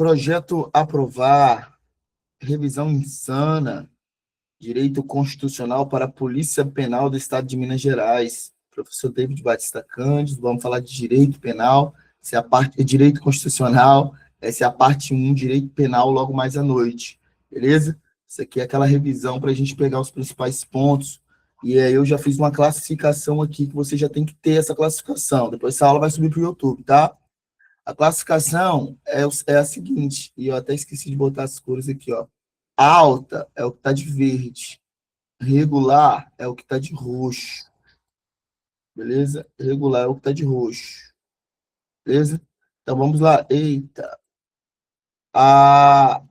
Projeto aprovar, revisão insana, direito constitucional para a Polícia Penal do Estado de Minas Gerais. Professor David Batista Cândido, vamos falar de direito penal, essa é a parte de direito constitucional, essa é a parte 1, direito penal, logo mais à noite, beleza? Isso aqui é aquela revisão para a gente pegar os principais pontos, e aí eu já fiz uma classificação aqui, que você já tem que ter essa classificação, depois essa aula vai subir para o YouTube, tá? A classificação é a seguinte, e eu até esqueci de botar as cores aqui, ó. Alta é o que está de verde, regular é o que está de roxo, beleza? Regular é o que está de roxo, beleza? Então vamos lá. Eita. A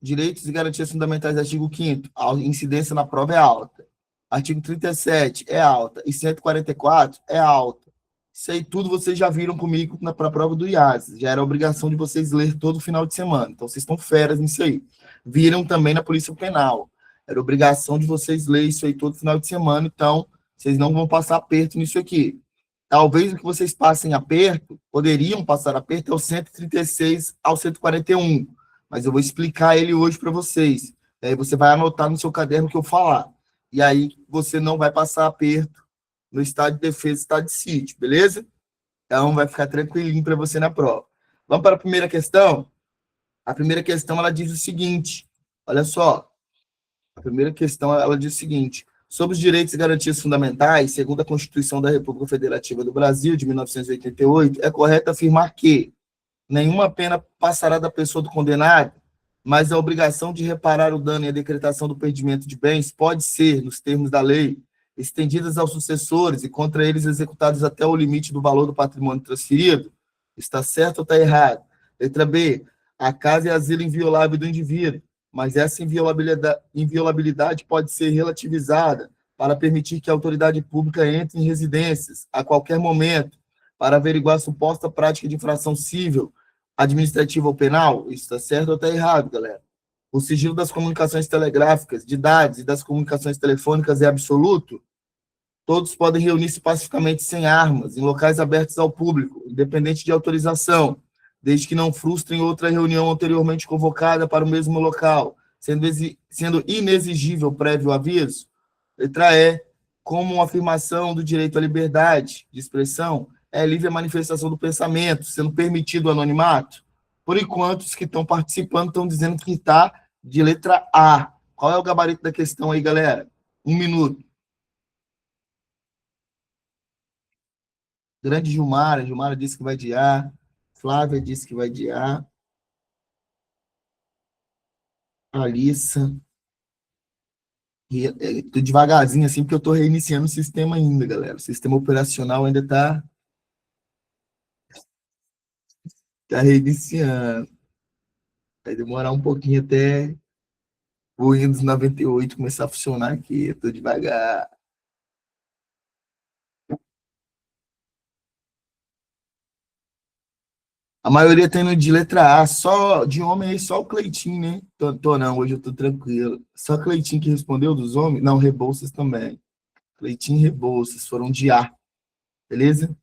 direitos e garantias fundamentais, artigo 5º, a incidência na prova é alta. Artigo 37 é alta. E 144 é alta. Isso aí tudo vocês já viram comigo para a prova do IAS. Já era obrigação de vocês ler todo final de semana. Então vocês estão feras nisso aí. Viram também na Polícia Penal. Era obrigação de vocês ler isso aí todo final de semana. Então vocês não vão passar aperto nisso aqui. Talvez o que vocês passem aperto, poderiam passar aperto, é o 136 ao 141. Mas eu vou explicar ele hoje para vocês. Aí você vai anotar no seu caderno o que eu falar. E aí você não vai passar aperto no estado de defesa e estado de sítio, beleza? Então vai ficar tranquilinho para você na prova. Vamos para a primeira questão? A primeira questão, ela diz o seguinte, olha só. A primeira questão, ela diz o seguinte: sobre os direitos e garantias fundamentais, segundo a Constituição da República Federativa do Brasil, de 1988, é correto afirmar que nenhuma pena passará da pessoa do condenado, mas a obrigação de reparar o dano e a decretação do perdimento de bens pode ser, nos termos da lei, estendidas aos sucessores e contra eles executados até o limite do valor do patrimônio transferido. Está certo ou está errado? Letra B. A casa é asilo inviolável do indivíduo, mas essa inviolabilidade pode ser relativizada para permitir que a autoridade pública entre em residências a qualquer momento para averiguar a suposta prática de infração civil, administrativa ou penal. Isso está certo ou está errado, galera? O sigilo das comunicações telegráficas, de dados e das comunicações telefônicas é absoluto? Todos podem reunir-se pacificamente sem armas, em locais abertos ao público, independente de autorização, desde que não frustrem outra reunião anteriormente convocada para o mesmo local, sendo inexigível prévio aviso. Letra E. Como uma afirmação do direito à liberdade de expressão, é livre a manifestação do pensamento, sendo permitido o anonimato? Por enquanto, os que estão participando estão dizendo que está de letra A. Qual é o gabarito da questão aí, galera? 1 minuto. Grande Gilmara disse que vai de A, Flávia disse que vai de A, Alissa, tô devagarzinho assim, porque eu tô reiniciando o sistema ainda, galera. O sistema operacional ainda tá reiniciando. Vai demorar um pouquinho até o Windows 98 começar a funcionar aqui. Eu tô devagar. A maioria tendo de letra A, só de homem aí, só o Cleitinho, né? Tô não, hoje eu tô tranquilo. Só o Cleitinho que respondeu dos homens? Não, Rebouças também. Cleitinho e Rebouças foram de A, beleza?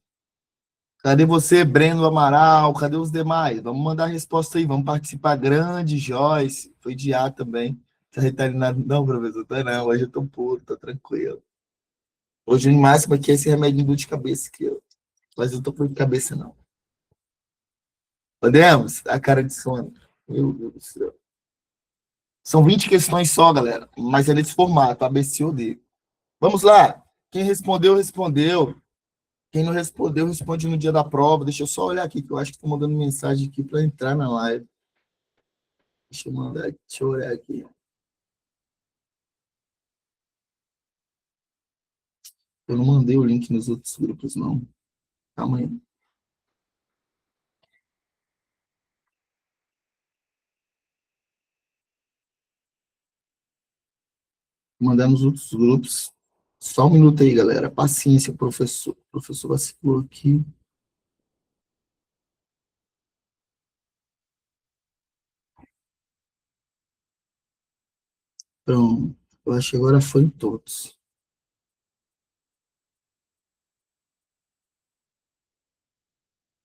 Cadê você, Breno Amaral? Cadê os demais? Vamos mandar a resposta aí, vamos participar. Grande, Joyce. Foi de A também. Tá retardado? Não, professor, tá não. Hoje eu tô puro, tô tranquilo. Hoje, no máximo, aqui é esse remédio de cabeça aqui, ó. Mas eu tô com dor de cabeça, não. Podemos? A cara de sono. Meu Deus do céu. São 20 questões só, galera. Mas é nesse formato, A, B, C ou D. Vamos lá. Quem respondeu, respondeu. Quem não respondeu, responde no dia da prova. Deixa eu só olhar aqui, que eu acho que estou mandando mensagem aqui para entrar na live. Deixa eu olhar aqui. Eu não mandei o link nos outros grupos, não. Calma aí. Mandamos outros grupos. Só um minuto aí, galera. Paciência, professor. O professor vacilou aqui. Pronto. Eu acho que agora foi em todos.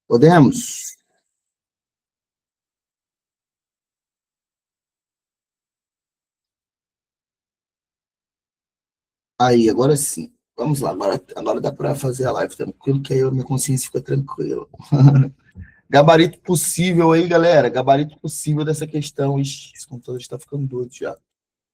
Podemos? Aí, agora sim. Vamos lá, agora dá para fazer a live tranquilo, que aí a minha consciência fica tranquila. Gabarito possível aí, galera. Gabarito possível dessa questão. Ixi, esse computador está ficando doido já.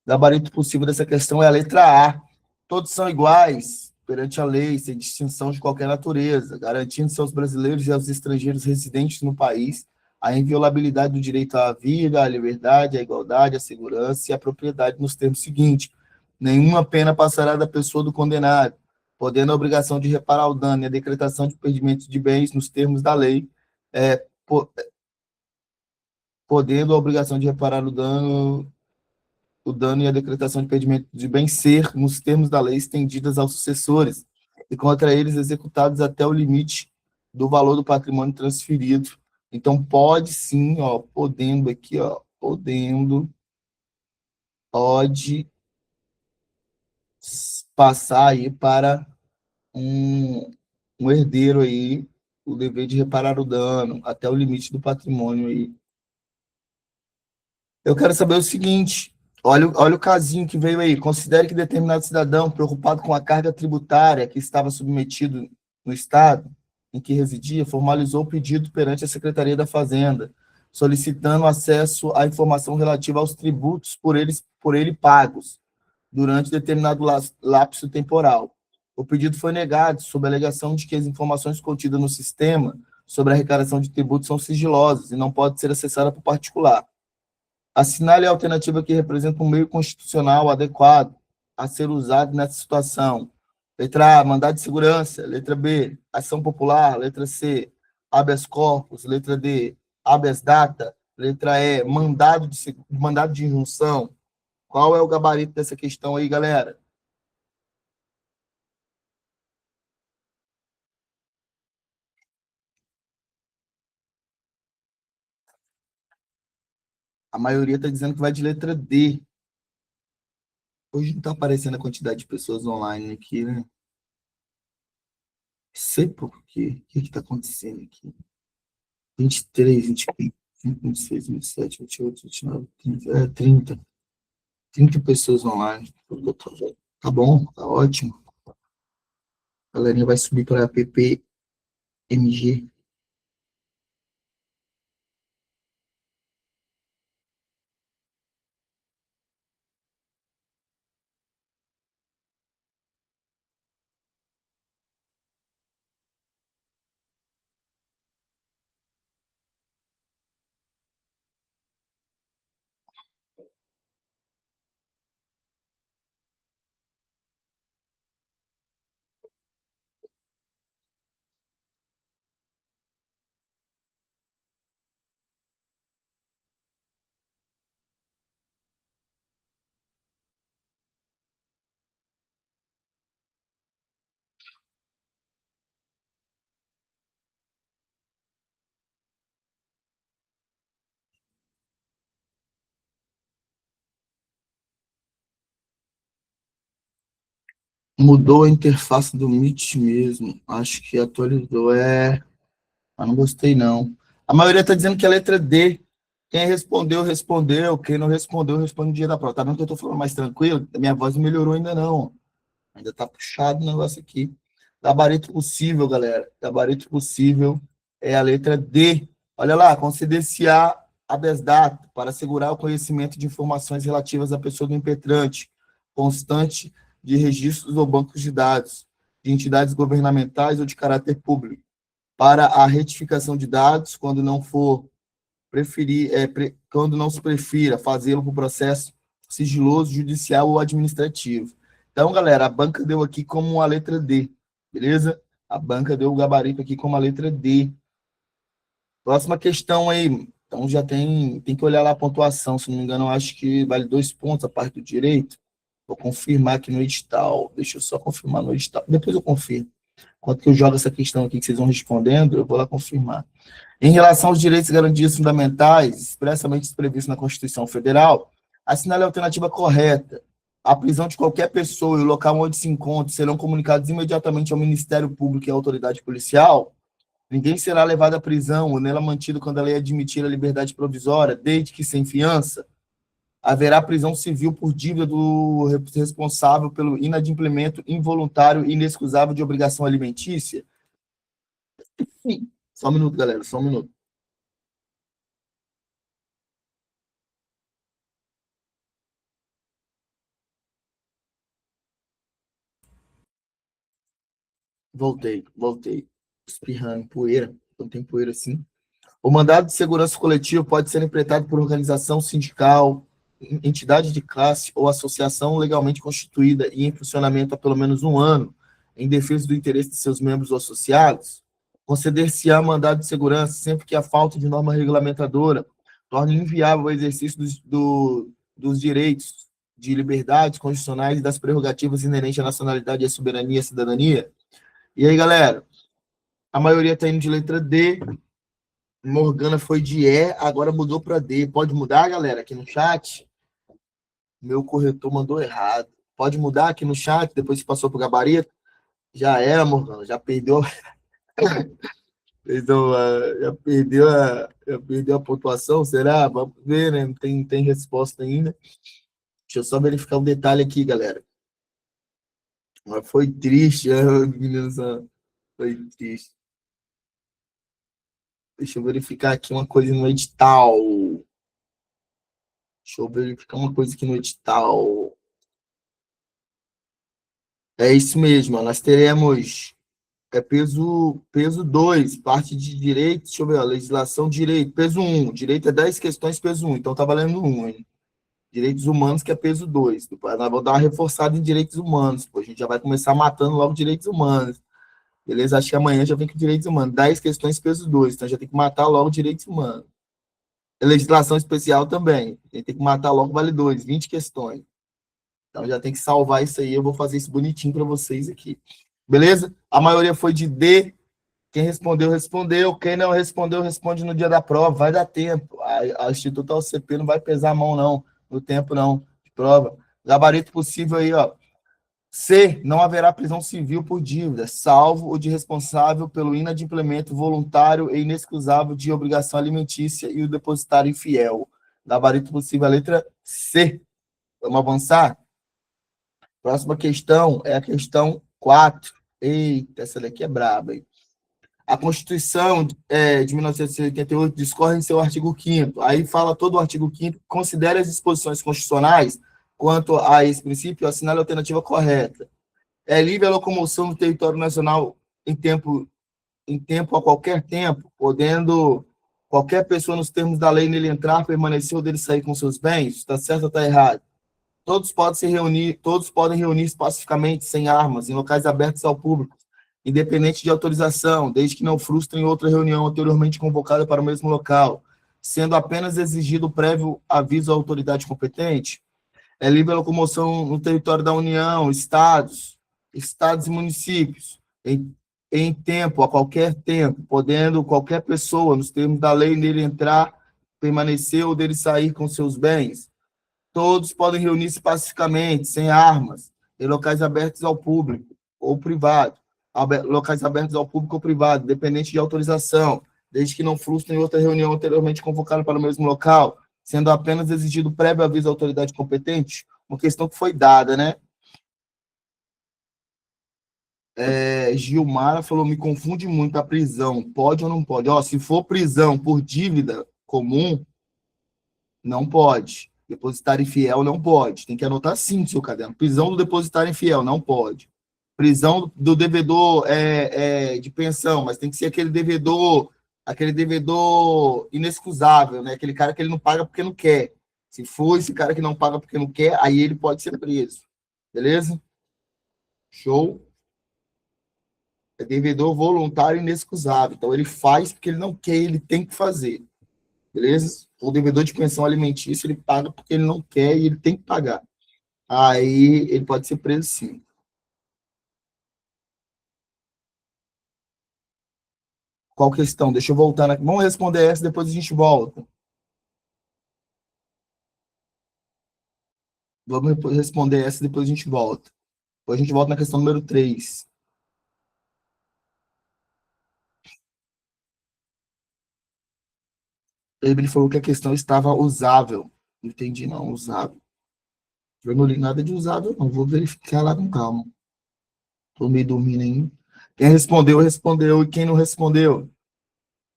Gabarito possível dessa questão é a letra A. Todos são iguais perante a lei, sem distinção de qualquer natureza, garantindo-se aos brasileiros e aos estrangeiros residentes no país a inviolabilidade do direito à vida, à liberdade, à igualdade, à segurança e à propriedade nos termos seguintes. Nenhuma pena passará da pessoa do condenado, podendo a obrigação de reparar o dano e a decretação de perdimento de bens nos termos da lei, é, podendo a obrigação de reparar o dano e a decretação de impedimento de bem-ser, nos termos da lei, estendidas aos sucessores, e contra eles executados até o limite do valor do patrimônio transferido. Então, pode sim, ó, podendo aqui, ó, pode passar aí para um herdeiro aí o dever de reparar o dano até o limite do patrimônio aí. Eu quero saber o seguinte: olha o casinho que veio aí. Considere que determinado cidadão, preocupado com a carga tributária que estava submetido no Estado em que residia, formalizou o pedido perante a Secretaria da Fazenda, solicitando acesso à informação relativa aos tributos por ele pagos durante determinado lapso temporal. O pedido foi negado, sob a alegação de que as informações contidas no sistema sobre a arrecadação de tributos são sigilosas e não podem ser acessadas por particular. Assinale a alternativa que representa um meio constitucional adequado a ser usado nessa situação. Letra A, mandado de segurança. Letra B, ação popular. Letra C, habeas corpus. Letra D, habeas data. Letra E, mandado de injunção. Qual é o gabarito dessa questão aí, galera? A maioria está dizendo que vai de letra D. Hoje não está aparecendo a quantidade de pessoas online aqui, né? Não sei por quê. O que está acontecendo aqui? 23, 25, 26, 27, 28, 29, 30, 30 pessoas online. Tá bom, tá ótimo. A galerinha vai subir para a PPMG. Mudou a interface do Meet mesmo. Acho que atualizou. Mas não gostei, não. A maioria está dizendo que é a letra D. Quem respondeu, respondeu. Quem não respondeu, responde no dia da prova. Tá vendo que eu estou falando mais tranquilo? A minha voz não melhorou ainda, não. Ainda tá puxado o negócio aqui. Gabarito possível, galera. Gabarito possível é a letra D. Olha lá, conceder-se-á habeas data para assegurar o conhecimento de informações relativas à pessoa do impetrante, constante de registros ou bancos de dados, de entidades governamentais ou de caráter público, para a retificação de dados, quando não for quando não se prefira fazê-lo por processo sigiloso, judicial ou administrativo. Então, galera, a banca deu aqui como a letra D, beleza? A banca deu o gabarito aqui como a letra D. Próxima questão aí. Então, já tem que olhar lá a pontuação. Se não me engano, eu acho que vale 2 pontos a parte do direito. Vou confirmar aqui no edital. Deixa eu só confirmar no edital. Depois eu confirmo. Enquanto que eu jogo essa questão aqui que vocês vão respondendo, eu vou lá confirmar. Em relação aos direitos e garantias fundamentais, expressamente previstos na Constituição Federal, assinale a alternativa correta. A prisão de qualquer pessoa e o local onde se encontre serão comunicados imediatamente ao Ministério Público e à autoridade policial. Ninguém será levado à prisão ou nela mantido quando a lei admitir a liberdade provisória, desde que sem fiança. haverá prisão civil por dívida do responsável pelo inadimplemento involuntário e inexcusável de obrigação alimentícia? Sim. Só um minuto, galera, só um minuto. Voltei. Espirrando poeira, não tem poeira assim. O mandado de segurança coletivo pode ser interpretado por organização sindical, entidade de classe ou associação legalmente constituída e em funcionamento há pelo menos um ano, em defesa do interesse de seus membros ou associados. Conceder-se-á mandado de segurança sempre que a falta de norma regulamentadora torne inviável o exercício dos direitos de liberdades constitucionais e das prerrogativas inerentes à nacionalidade, à soberania e à cidadania. E aí, galera, a maioria está indo de letra D, Morgana foi de E, agora mudou para D. Pode mudar, galera, aqui no chat? Meu corretor mandou errado. Pode mudar aqui no chat, depois que passou para o gabarito? Já era, Morgana, já perdeu, então, já perdeu a pontuação, será? Vamos ver, né? Não tem resposta ainda. Deixa eu só verificar um detalhe aqui, galera. Mas foi triste, meninos, foi triste. Deixa eu verificar aqui uma coisa no edital. Deixa eu verificar uma coisa aqui no edital. É isso mesmo, nós teremos peso 2 parte de direito, deixa eu ver, legislação, direito, peso um direito é 10 questões, peso um então tá valendo um, hein? Direitos humanos, que é peso 2 depois nós vamos dar uma reforçada em direitos humanos, pô, a gente já vai começar matando logo direitos humanos, beleza? Acho que amanhã já vem com direitos humanos, 10 questões, peso 2 então já tem que matar logo direitos humanos. Legislação especial também, a gente tem que matar logo vale 2 20 questões. Então já tem que salvar isso aí, eu vou fazer isso bonitinho para vocês aqui. Beleza? A maioria foi de D. Quem respondeu, respondeu. Quem não respondeu, responde no dia da prova. Vai dar tempo. A Instituto OCP não vai pesar a mão, não. No tempo, não. De prova. Gabarito possível aí, ó. C. Não haverá prisão civil por dívida, salvo o de responsável pelo inadimplemento voluntário e inexcusável de obrigação alimentícia e o depositário infiel. Gabarito possível, a letra C. Vamos avançar? Próxima questão é a questão 4. Eita, essa daqui é braba, hein? A Constituição de 1988 discorre em seu artigo 5º. Aí fala todo o artigo 5º, considera as disposições constitucionais quanto a esse princípio, assinale a alternativa correta. É livre a locomoção no território nacional em tempo a qualquer tempo, podendo qualquer pessoa, nos termos da lei, nele entrar, permanecer ou dele sair com seus bens? Está certo ou está errado? Todos podem reunir-se pacificamente, sem armas, em locais abertos ao público, independente de autorização, desde que não frustrem outra reunião anteriormente convocada para o mesmo local, sendo apenas exigido o prévio aviso à autoridade competente. É livre a locomoção no território da União, estados e municípios, em tempo, a qualquer tempo, podendo qualquer pessoa, nos termos da lei, nele entrar, permanecer ou dele sair com seus bens. Todos podem reunir-se pacificamente, sem armas, em locais abertos ao público ou privado, locais abertos ao público ou privado, dependente de autorização, desde que não frustrem outra reunião anteriormente convocada para o mesmo local, sendo apenas exigido prévio aviso à autoridade competente, uma questão que foi dada, né? Gilmara falou, me confunde muito a prisão, pode ou não pode? Ó, se for prisão por dívida comum, não pode. Depositário infiel não pode. Tem que anotar sim no seu caderno. Prisão do depositário infiel não pode. Prisão do devedor de pensão, mas tem que ser aquele devedor inexcusável, né? Aquele cara que ele não paga porque não quer. Se for esse cara que não paga porque não quer, aí ele pode ser preso. Beleza? Show? É devedor voluntário inexcusável. Então ele faz porque ele não quer, ele tem que fazer. Beleza? O devedor de pensão alimentícia, ele paga porque ele não quer e ele tem que pagar. Aí ele pode ser preso sim. Qual questão? Deixa eu voltar. Vamos responder essa, depois a gente volta. Vamos responder essa, depois a gente volta. Depois a gente volta na questão número 3. Ele falou que a questão estava usável. Não entendi, não. Usado. Eu não li nada de usado, não. Vou verificar lá com calma. Tô meio dormindo ainda. Quem respondeu, respondeu. E quem não respondeu,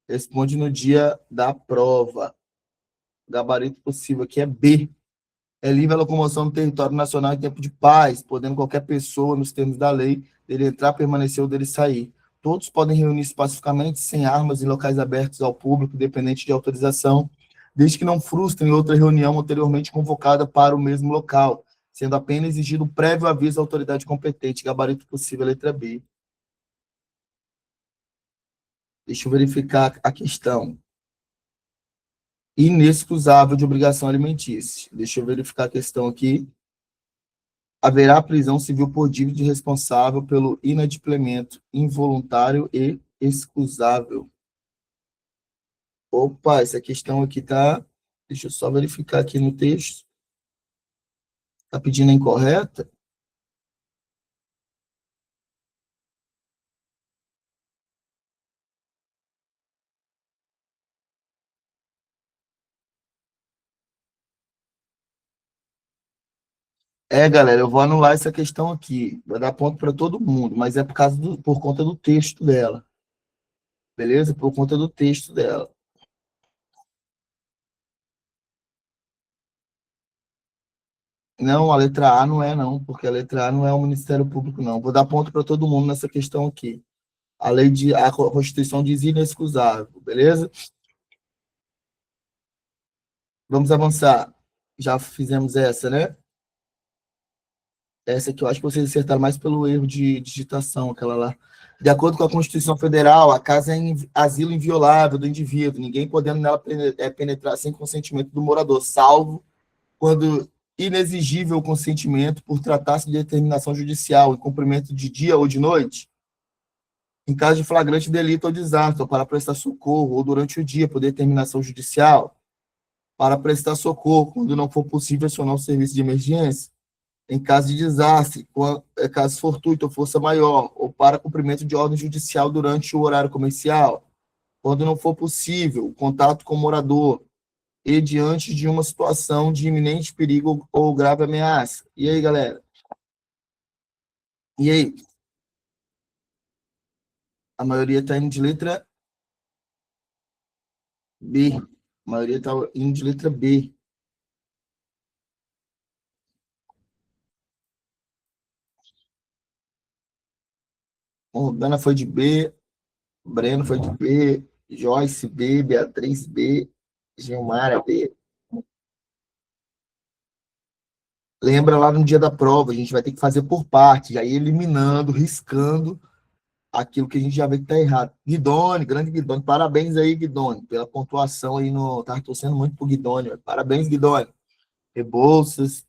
responde no dia da prova. O gabarito possível aqui é B. É livre a locomoção no território nacional em tempo de paz, podendo qualquer pessoa, nos termos da lei, dele entrar, permanecer ou dele sair. Todos podem reunir-se pacificamente, sem armas, em locais abertos ao público, dependente de autorização, desde que não frustrem outra reunião anteriormente convocada para o mesmo local, sendo apenas exigido prévio aviso à autoridade competente. Gabarito possível, letra B. Deixa eu verificar a questão. Inexcusável de obrigação alimentícia. Deixa eu verificar a questão aqui. Haverá prisão civil por dívida responsável pelo inadimplemento involuntário e excusável. Opa, essa questão aqui tá. Deixa eu só verificar aqui no texto. Tá pedindo a incorreta? Galera, eu vou anular essa questão aqui. Vai dar ponto para todo mundo, mas é por conta do texto dela. Beleza? Por conta do texto dela. Não, a letra A não é, não, porque a letra A não é o Ministério Público, não. Vou dar ponto para todo mundo nessa questão aqui. A Constituição diz inexcusável, beleza? Vamos avançar. Já fizemos essa, né? Essa aqui eu acho que vocês acertaram mais pelo erro de digitação, aquela lá. De acordo com a Constituição Federal, a casa é asilo inviolável do indivíduo, ninguém podendo nela penetrar sem consentimento do morador, salvo quando inexigível o consentimento por tratar-se de determinação judicial, em cumprimento de dia ou de noite, em caso de flagrante delito ou desastre, ou para prestar socorro, ou durante o dia, por determinação judicial, para prestar socorro, quando não for possível acionar o serviço de emergência, em caso de desastre, caso fortuito ou força maior, ou para cumprimento de ordem judicial durante o horário comercial, quando não for possível o contato com o morador e diante de uma situação de iminente perigo ou grave ameaça. E aí, galera? E aí? A maioria está indo de letra B. A maioria está indo de letra B. Dana foi de B, Breno foi de B, Joyce B, Beatriz B, Gilmara B. Lembra lá no dia da prova, a gente vai ter que fazer por parte, aí eliminando, riscando aquilo que a gente já vê que está errado. Guidoni, grande Guidoni, parabéns aí, Guidoni, pela pontuação aí no. Estava torcendo muito pro Guidoni, parabéns, Guidoni. Rebouças,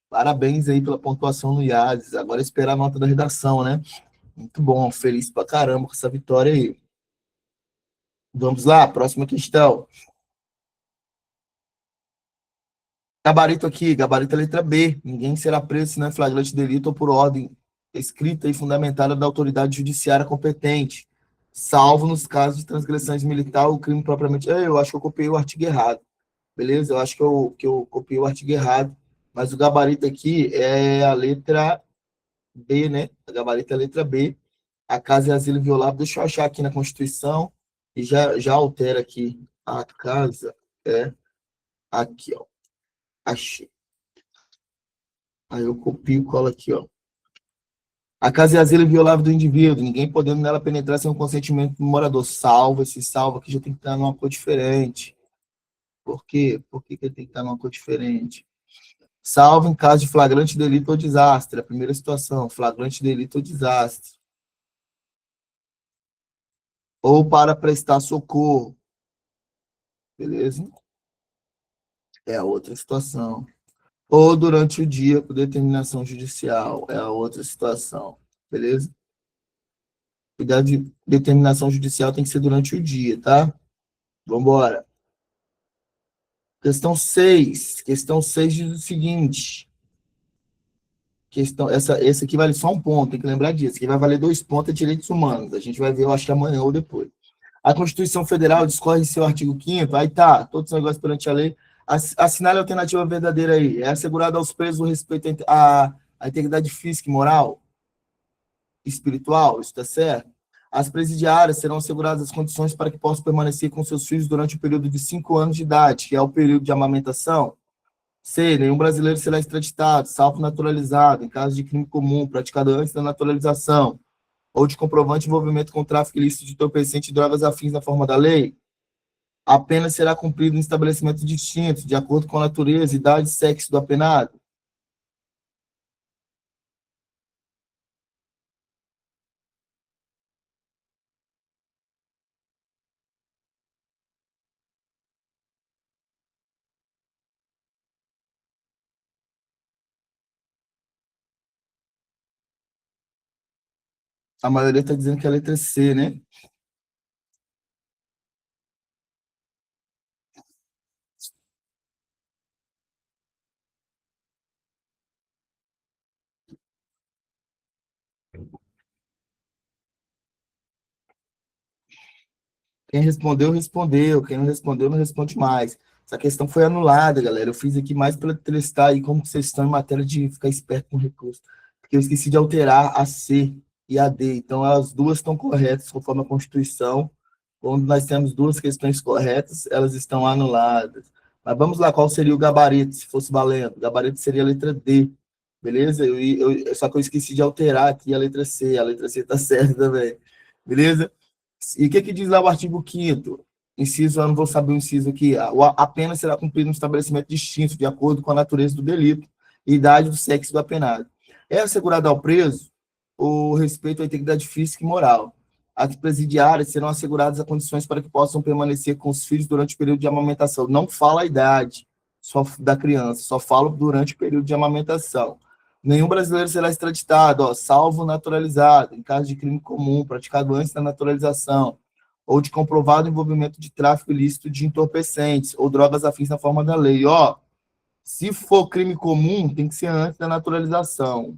parabéns aí pela pontuação no IADES. Agora é esperar a nota da redação, né? Muito bom, feliz pra caramba com essa vitória aí. Vamos lá, próxima questão. Gabarito aqui, gabarito é letra B. Ninguém será preso se não é flagrante delito ou por ordem escrita e fundamentada da autoridade judiciária competente, salvo nos casos de transgressões militar ou crime propriamente. Eu acho que eu copiei o artigo errado. Beleza? Eu acho que eu copiei o artigo errado. Mas o gabarito aqui é a letra B, né? A gabarito é a letra B. A casa é asilo inviolável. Deixa eu achar aqui na Constituição e já altera aqui. A casa é aqui, ó. Achei. Aí eu copio e colo aqui, ó. A casa é asilo inviolável do indivíduo, ninguém podendo nela penetrar sem o consentimento do morador. Salva, esse salva aqui já tem que estar numa cor diferente. Por quê? Por que ele tem que estar numa cor diferente? Salvo em caso de flagrante delito ou desastre. A primeira situação, flagrante delito ou desastre. Ou para prestar socorro. Beleza? É a outra situação. Ou durante o dia, por determinação judicial. É a outra situação. Beleza? Cuidado de determinação judicial tem que ser durante o dia, tá? Vamos embora. Questão 6. Questão 6 diz o seguinte. Essa aqui vale só um ponto, tem que lembrar disso. Aqui vai valer 2 pontos é direitos humanos. A gente vai ver, eu acho que amanhã ou depois. A Constituição Federal discorre em seu artigo 5º, aí tá, todos são iguais perante a lei, Assinale a alternativa verdadeira aí. É assegurado aos presos o respeito à integridade física e moral, espiritual, isso está certo? As presidiárias serão asseguradas as condições para que possam permanecer com seus filhos durante o período de 5 anos de idade, que é o período de amamentação. C. Nenhum brasileiro será extraditado, salvo naturalizado, em caso de crime comum praticado antes da naturalização, ou de comprovante de envolvimento com tráfico ilícito de entorpecente e drogas afins na forma da lei. A pena será cumprida em estabelecimento distinto, de acordo com a natureza, idade e sexo do apenado. A maioria está dizendo que é a letra C, né? Quem respondeu, respondeu. Quem não respondeu, não responde mais. Essa questão foi anulada, galera. Eu fiz aqui mais para testar aí como vocês estão em matéria de ficar esperto com recurso. Porque eu esqueci de alterar a C e a D. Então, as duas estão corretas, conforme a Constituição. Quando nós temos duas questões corretas, elas estão anuladas. Mas vamos lá, qual seria o gabarito, se fosse valendo? O gabarito seria a letra D, beleza? Só que eu esqueci de alterar aqui a letra C está certa também, beleza? E o que diz lá o artigo 5º? Inciso, eu não vou saber o inciso aqui. A pena será cumprida no estabelecimento distinto, de acordo com a natureza do delito e idade do sexo do apenado. É assegurado ao preso o respeito à integridade física e moral. As presidiárias serão asseguradas as condições para que possam permanecer com os filhos durante o período de amamentação. Não fala a idade só da criança, só fala durante o período de amamentação. Nenhum brasileiro será extraditado, ó, salvo naturalizado, em caso de crime comum praticado antes da naturalização, ou de comprovado envolvimento de tráfico ilícito de entorpecentes ou drogas afins na forma da lei. Ó, se for crime comum, tem que ser antes da naturalização.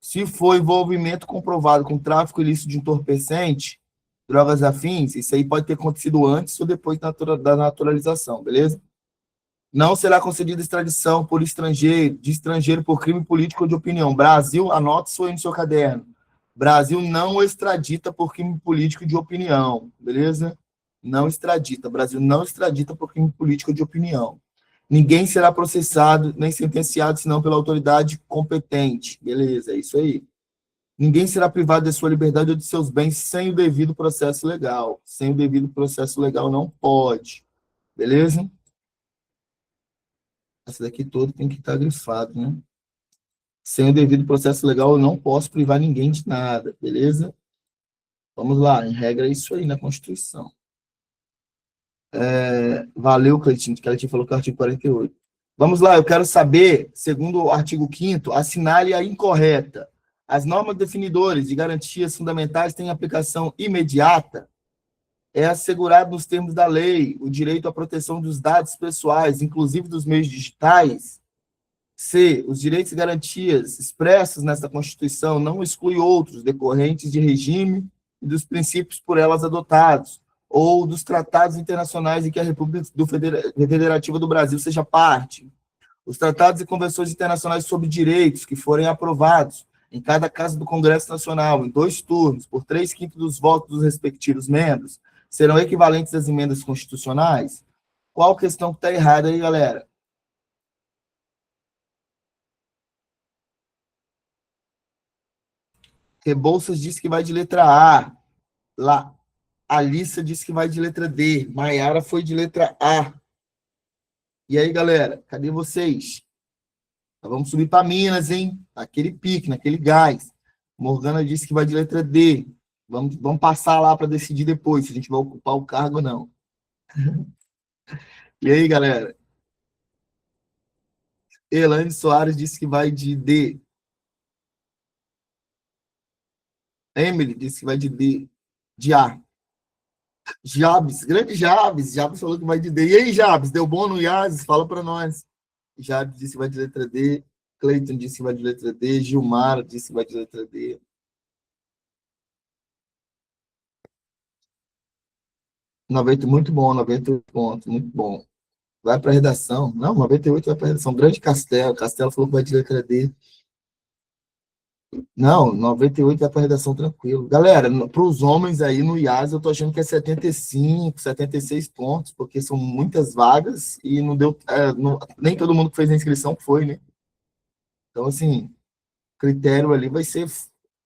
Se for envolvimento comprovado com tráfico ilícito de entorpecente, drogas afins, isso aí pode ter acontecido antes ou depois da naturalização, beleza? Não será concedida extradição por estrangeiro, de estrangeiro por crime político ou de opinião. Brasil, anote isso aí no seu caderno. Brasil não extradita por crime político de opinião, beleza? Não extradita. Brasil não extradita por crime político de opinião. Ninguém será processado nem sentenciado senão pela autoridade competente. Beleza, é isso aí. Ninguém será privado de sua liberdade ou de seus bens sem o devido processo legal. Sem o devido processo legal não pode. Beleza? Essa daqui toda tem que estar grifado, né? Sem o devido processo legal, eu não posso privar ninguém de nada, beleza? Vamos lá, em regra é isso aí na Constituição. Valeu, Cleitinho, que ela te falou que é o artigo 48. Vamos lá, eu quero saber, segundo o artigo 5º, assinale a incorreta. As normas definidoras de garantias fundamentais têm aplicação imediata. É assegurado nos termos da lei o direito à proteção dos dados pessoais, inclusive dos meios digitais. C. Os direitos e garantias expressos nesta Constituição não excluem outros decorrentes de regime e dos princípios por elas adotados, ou dos tratados internacionais em que a República Federativa do Brasil seja parte. Os tratados e convenções internacionais sobre direitos que forem aprovados em cada casa do Congresso Nacional, em 2 turnos, por 3/5 dos votos dos respectivos membros, serão equivalentes às emendas constitucionais? Qual questão que está errada aí, galera? Rebouças diz que vai de letra A. Lá, Alissa disse que vai de letra D. Maiara foi de letra A. E aí, galera, cadê vocês? Nós vamos subir para Minas, hein? Naquele pique, naquele gás. Morgana disse que vai de letra D. Vamos passar lá para decidir depois se a gente vai ocupar o cargo ou não. E aí, galera? Elaine Soares disse que vai de D. Emily disse que vai de D. De A. Jabes, grande Jabes. Jabes falou que vai de D. E aí, Jabes, deu bom no IAS? Fala para nós. Jabes disse que vai de letra D. Cleiton disse que vai de letra D. Gilmar disse que vai de letra D. 90, muito bom, 90 pontos, muito bom. Vai para redação. Não, 98 vai para redação. Grande Castelo. Castelo falou que vai de letra D. Não, 98 vai para redação tranquilo. Galera, para os homens aí no IAS, eu tô achando que é 75, 76 pontos, porque são muitas vagas e não deu. Nem todo mundo que fez a inscrição foi, né? Então, assim, o critério ali vai ser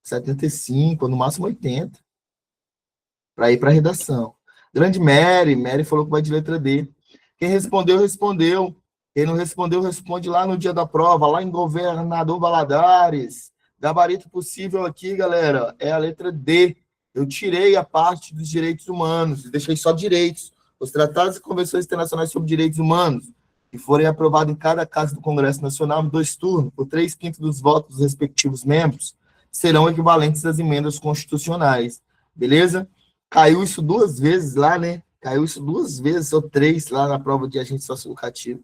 75, no máximo 80, para ir para a redação. Grande Mary falou que vai de letra D. Quem respondeu, respondeu. Quem não respondeu, responde lá no dia da prova, lá em Governador Valadares. Gabarito possível aqui, galera, é a letra D. Eu tirei a parte dos direitos humanos, deixei só direitos. Os tratados e convenções internacionais sobre direitos humanos, que forem aprovados em cada casa do Congresso Nacional em 2 turnos, por 3/5 dos votos dos respectivos membros, serão equivalentes às emendas constitucionais. Beleza? Caiu isso 2 vezes lá, né? Caiu isso 2 vezes ou 3 lá na prova de agente socioeducativo.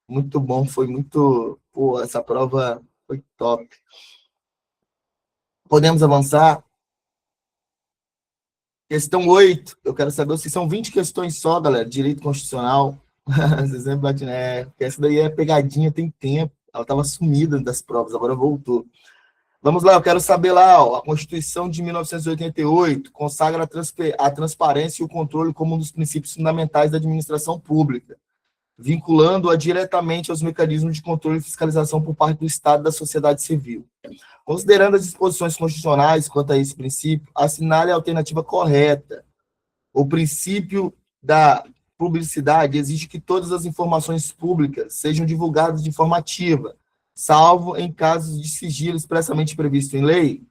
Muito bom, foi muito. Pô, essa prova foi top. Podemos avançar? Questão 8. Eu quero saber se são 20 questões só, galera. Direito constitucional. Exemplo, né? Porque essa daí é pegadinha, tem tempo. Ela estava sumida das provas, agora voltou. Vamos lá, eu quero saber lá, ó, a Constituição de 1988 consagra a transparência e o controle como um dos princípios fundamentais da administração pública, vinculando-a diretamente aos mecanismos de controle e fiscalização por parte do Estado e da sociedade civil. Considerando as disposições constitucionais quanto a esse princípio, assinale a alternativa correta. O princípio da publicidade exige que todas as informações públicas sejam divulgadas de forma ativa, salvo em casos de sigilo expressamente previsto em lei.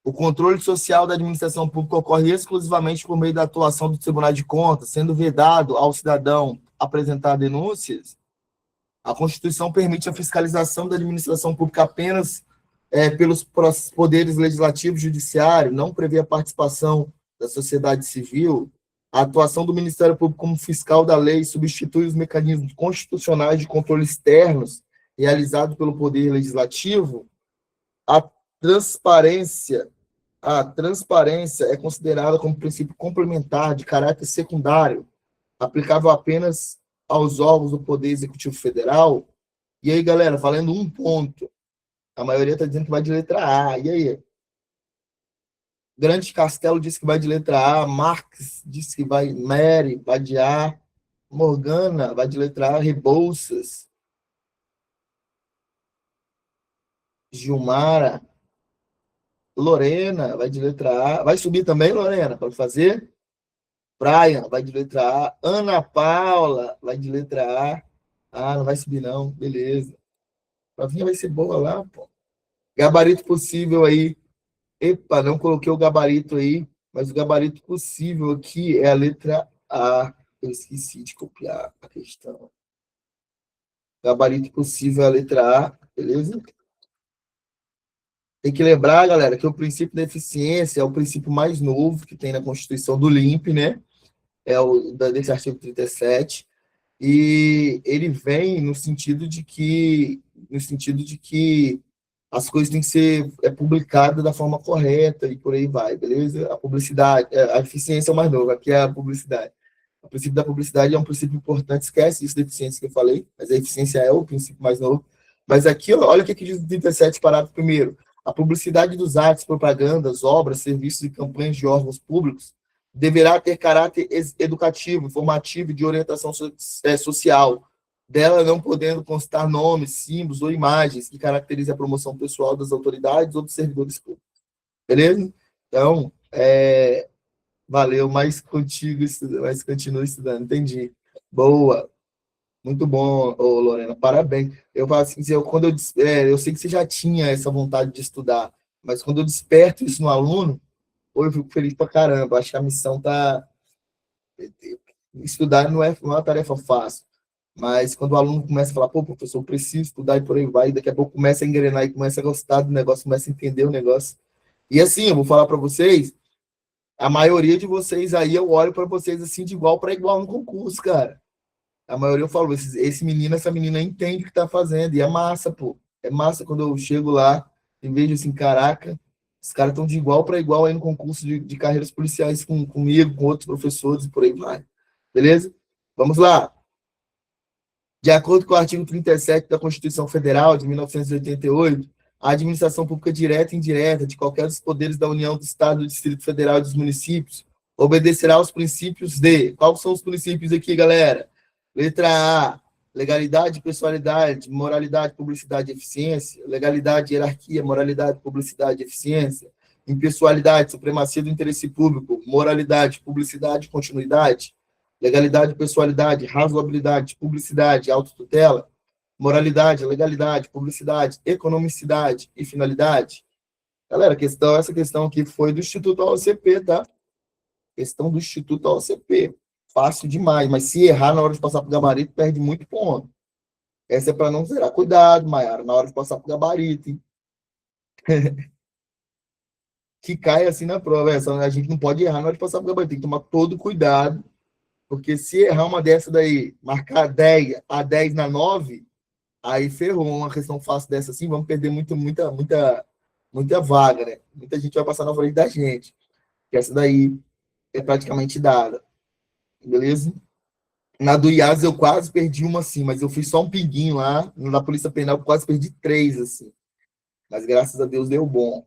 O controle social da administração pública ocorre exclusivamente por meio da atuação do Tribunal de Contas, sendo vedado ao cidadão apresentar denúncias. A Constituição permite a fiscalização da administração pública apenas pelos poderes legislativo e judiciário, não prevê a participação da sociedade civil. A atuação do Ministério Público como fiscal da lei substitui os mecanismos constitucionais de controle externos realizados pelo Poder Legislativo. A transparência é considerada como princípio complementar de caráter secundário, aplicável apenas aos órgãos do Poder Executivo Federal. E aí, galera, valendo um ponto. A maioria está dizendo que vai de letra A. E aí? Grande Castelo disse que vai de letra A. Marx disse que vai. Mary vai de A. Morgana vai de letra A. Rebouças. Gilmara. Lorena vai de letra A. Vai subir também, Lorena, para fazer? Brian vai de letra A. Ana Paula vai de letra A. Ah, não vai subir, não. Beleza. A provinha vai ser boa lá, pô. Gabarito possível aí. Epa, não coloquei o gabarito aí, mas o gabarito possível aqui é a letra A. Eu esqueci de copiar a questão. Gabarito possível é a letra A, beleza? Tem que lembrar, galera, que o princípio da eficiência é o princípio mais novo que tem na Constituição do LIMP, né? Desse artigo 37. E ele vem no sentido de que as coisas têm que ser publicadas da forma correta e por aí vai, beleza? A publicidade, a eficiência é o mais novo, aqui é a publicidade. O princípio da publicidade é um princípio importante, esquece isso da eficiência que eu falei, mas a eficiência é o princípio mais novo. Mas aqui, ó, olha o que diz o 37, parágrafo primeiro. A publicidade dos atos, propagandas, obras, serviços e campanhas de órgãos públicos deverá ter caráter educativo, informativo e de orientação social, dela não podendo constar nomes, símbolos ou imagens que caracterizem a promoção pessoal das autoridades ou dos servidores públicos. Beleza? Então, valeu, mas continua estudando, entendi. Boa. Muito bom, Lorena, parabéns. Eu falo assim, eu sei que você já tinha essa vontade de estudar, mas quando eu desperto isso no aluno, eu fico feliz pra caramba. Acho que a missão tá. Estudar não é uma tarefa fácil, mas quando o aluno começa a falar, pô, professor, eu preciso estudar e por aí vai, daqui a pouco começa a engrenar e começa a gostar do negócio, começa a entender o negócio. E assim, eu vou falar para vocês, a maioria de vocês aí, eu olho para vocês assim, de igual para igual no concurso, cara. A maioria eu falo, esse menino, essa menina entende o que tá fazendo, e é massa, pô. É massa quando eu chego lá e vejo assim, caraca, os caras estão de igual para igual aí no concurso de carreiras policiais comigo, com outros professores e por aí vai. Beleza? Vamos lá. De acordo com o artigo 37 da Constituição Federal de 1988, a administração pública direta e indireta de qualquer dos poderes da União, do Estado, do Distrito Federal e dos municípios obedecerá aos princípios de... Quais são os princípios aqui, galera? Letra A, legalidade, pessoalidade, moralidade, publicidade e eficiência. Legalidade, hierarquia, moralidade, publicidade e eficiência. Impessoalidade, supremacia do interesse público, moralidade, publicidade e continuidade. Legalidade, pessoalidade, razoabilidade, publicidade, autotutela. Moralidade, legalidade, publicidade, economicidade e finalidade. Galera, essa questão aqui foi do Instituto OCP, tá? Questão do Instituto OCP. Fácil demais, mas se errar na hora de passar para o gabarito, perde muito ponto. Essa é para não zerar. Cuidado, Maiara, na hora de passar para o gabarito, hein? Que cai assim na prova. A gente não pode errar na hora de passar para o gabarito, tem que tomar todo cuidado, porque se errar uma dessa daí, marcar 10 a 10 na 9, aí ferrou. Uma questão fácil dessa assim, vamos perder muita vaga, né? Muita gente vai passar na frente da gente. Que essa daí é praticamente dada. Beleza? Na do IAS eu quase perdi uma assim, mas eu fiz só um pinguinho lá. Na Polícia Penal eu quase perdi 3, assim. Mas graças a Deus deu bom.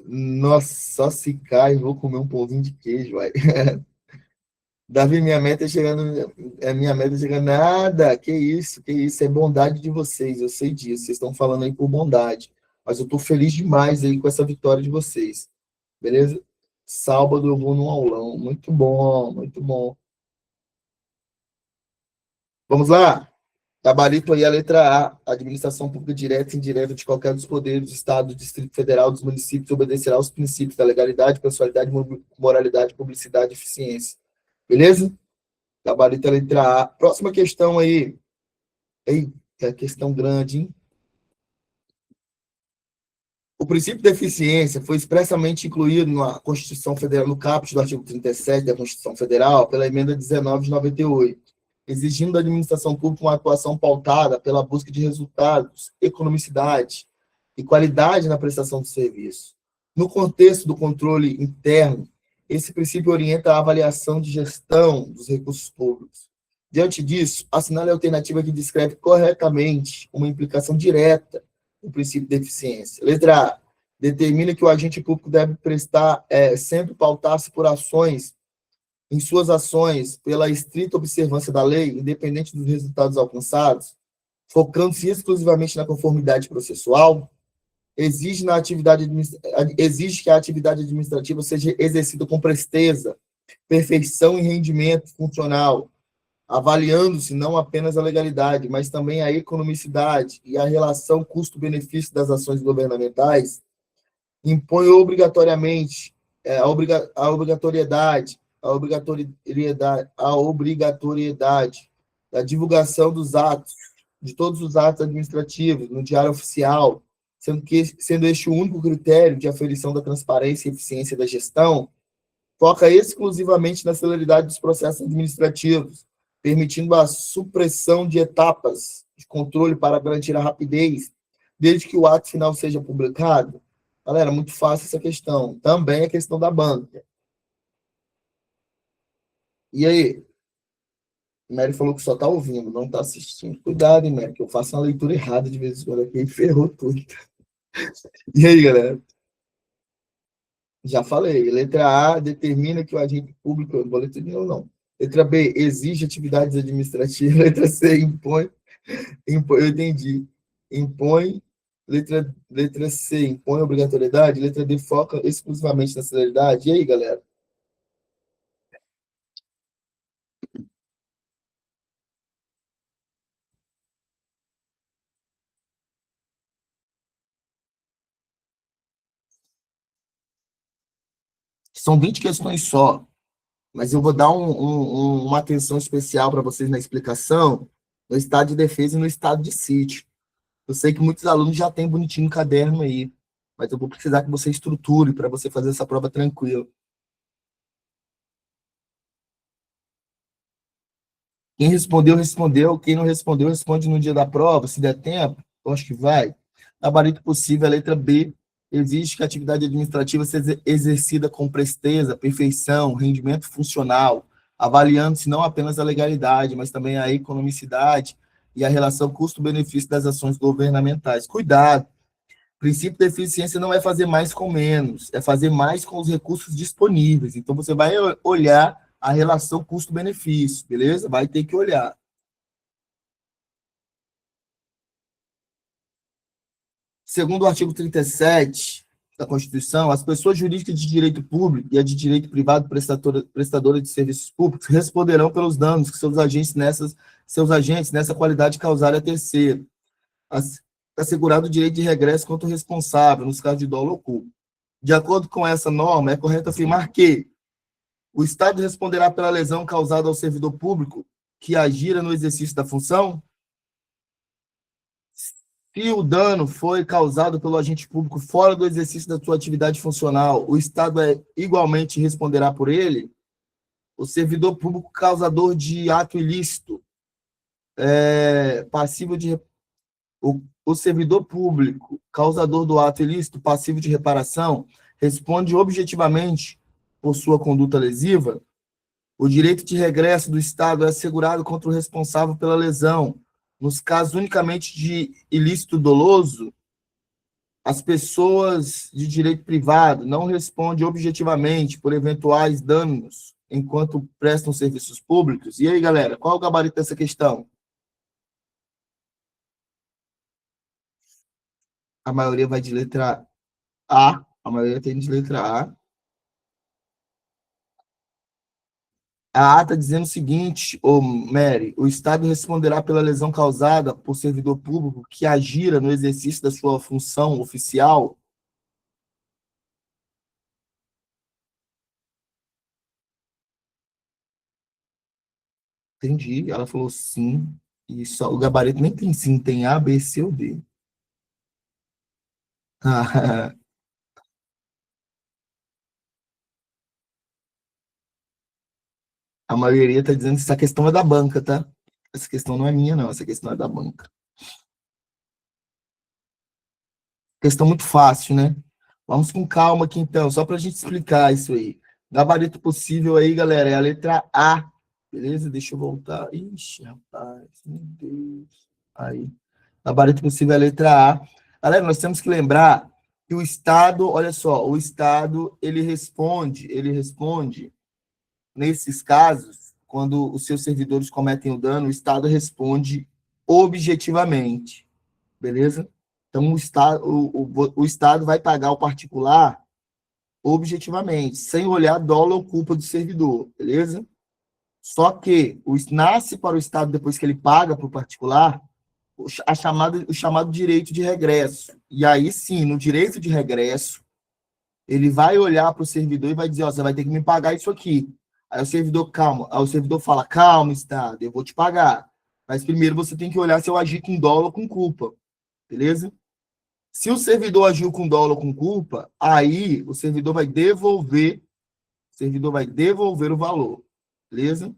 Nossa, só se cai, vou comer um pãozinho de queijo, vai. Davi, minha meta é chegando, nada, que isso, é bondade de vocês, eu sei disso, vocês estão falando aí por bondade, mas eu tô feliz demais aí com essa vitória de vocês, beleza? Sábado eu vou num aulão, muito bom, muito bom. Vamos lá? Gabarito aí a letra A, administração pública direta e indireta de qualquer dos poderes do Estado, do Distrito Federal, dos municípios, obedecerá aos princípios da legalidade, pessoalidade, moralidade, publicidade e eficiência. Beleza? Gabarito a letra A. Próxima questão aí. Eita, questão grande, hein? O princípio da eficiência foi expressamente incluído na Constituição Federal, no caput do artigo 37 da Constituição Federal, pela emenda 19 de 98, exigindo da administração pública uma atuação pautada pela busca de resultados, economicidade e qualidade na prestação de serviço. No contexto do controle interno, esse princípio orienta a avaliação de gestão dos recursos públicos. Diante disso, assinale a alternativa que descreve corretamente uma implicação direta no princípio de eficiência. Letra A. Determina que o agente público deve sempre pautar-se por ações, em suas ações, pela estrita observância da lei, independente dos resultados alcançados, focando-se exclusivamente na conformidade processual, exige que a atividade administrativa seja exercida com presteza, perfeição e rendimento funcional, avaliando-se não apenas a legalidade, mas também a economicidade e a relação custo-benefício das ações governamentais, impõe obrigatoriamente a obrigatoriedade da divulgação de todos os atos administrativos no Diário Oficial, sendo este o único critério de aferição da transparência e eficiência da gestão, foca exclusivamente na celeridade dos processos administrativos, permitindo a supressão de etapas de controle para garantir a rapidez, desde que o ato final seja publicado. Galera, muito fácil essa questão. Também a questão da banca. E aí? O Mary falou que só está ouvindo, não está assistindo. Cuidado, hein, Mary, que eu faço uma leitura errada de vez em quando aqui e ferrou tudo. E aí, galera? Já falei. Letra A, determina que o agente público... Não vou ler tudo de novo, não. Letra B, exige atividades administrativas. Letra C, impõe. Eu entendi. Impõe. Letra C, impõe obrigatoriedade. Letra D, foca exclusivamente na celeridade. E aí, galera? São 20 questões só, mas eu vou dar uma atenção especial para vocês na explicação no estado de defesa e no estado de sítio. Eu sei que muitos alunos já têm bonitinho o caderno aí, mas eu vou precisar que você estruture para você fazer essa prova tranquila. Quem respondeu, respondeu. Quem não respondeu, responde no dia da prova, se der tempo. Eu acho que vai. Gabarito possível, a letra B, exige que a atividade administrativa seja exercida com presteza, perfeição, rendimento funcional, avaliando-se não apenas a legalidade, mas também a economicidade e a relação custo-benefício das ações governamentais. Cuidado! O princípio da eficiência não é fazer mais com menos, é fazer mais com os recursos disponíveis. Então, você vai olhar a relação custo-benefício, beleza? Vai ter que olhar. Segundo o artigo 37 da Constituição, as pessoas jurídicas de direito público e a de direito privado prestadora de serviços públicos responderão pelos danos que seus agentes nessa qualidade causarem a terceiro, assegurado o direito de regresso contra o responsável, nos casos de dolo ou culpa. De acordo com essa norma, é correto afirmar que o Estado responderá pela lesão causada ao servidor público que agira no exercício da função? Se o dano foi causado pelo agente público fora do exercício da sua atividade funcional, o Estado igualmente responderá por ele? O servidor público causador de ato ilícito, passivo de... O servidor público causador do ato ilícito, passivo de reparação, responde objetivamente por sua conduta lesiva? O direito de regresso do Estado é assegurado contra o responsável pela lesão. Nos casos unicamente de ilícito doloso, as pessoas de direito privado não respondem objetivamente por eventuais danos enquanto prestam serviços públicos. E aí, galera, qual é o gabarito dessa questão? A maioria vai de letra A, a maioria tem de letra A. A ata dizendo o seguinte, Mary, o Estado responderá pela lesão causada por servidor público que agira no exercício da sua função oficial. Entendi. Ela falou sim. E só, o gabarito nem tem sim, tem A, B, C ou D. A maioria está dizendo que essa questão é da banca, tá? Essa questão não é minha, não. Essa questão é da banca. Questão muito fácil, né? Vamos com calma aqui, então, só para a gente explicar isso aí. Gabarito possível aí, galera, é a letra A. Beleza? Deixa eu voltar. Ixi, rapaz, meu Deus. Aí. Gabarito possível é a letra A. Galera, nós temos que lembrar que o Estado, olha só, o Estado, ele responde, nesses casos, quando os seus servidores cometem o dano, o Estado responde objetivamente, beleza? Então, o Estado vai pagar o particular objetivamente, sem olhar dolo ou culpa do servidor, beleza? Só que nasce para o Estado, depois que ele paga para o particular, o chamado direito de regresso. E aí, sim, no direito de regresso, ele vai olhar para o servidor e vai dizer, ó, você vai ter que me pagar isso aqui. Aí o servidor, calma. Aí o servidor fala, calma, Estado, eu vou te pagar. Mas primeiro você tem que olhar se eu agir com dolo ou com culpa. Beleza? Se o servidor agiu com dolo ou com culpa, aí o servidor vai devolver o valor. Beleza?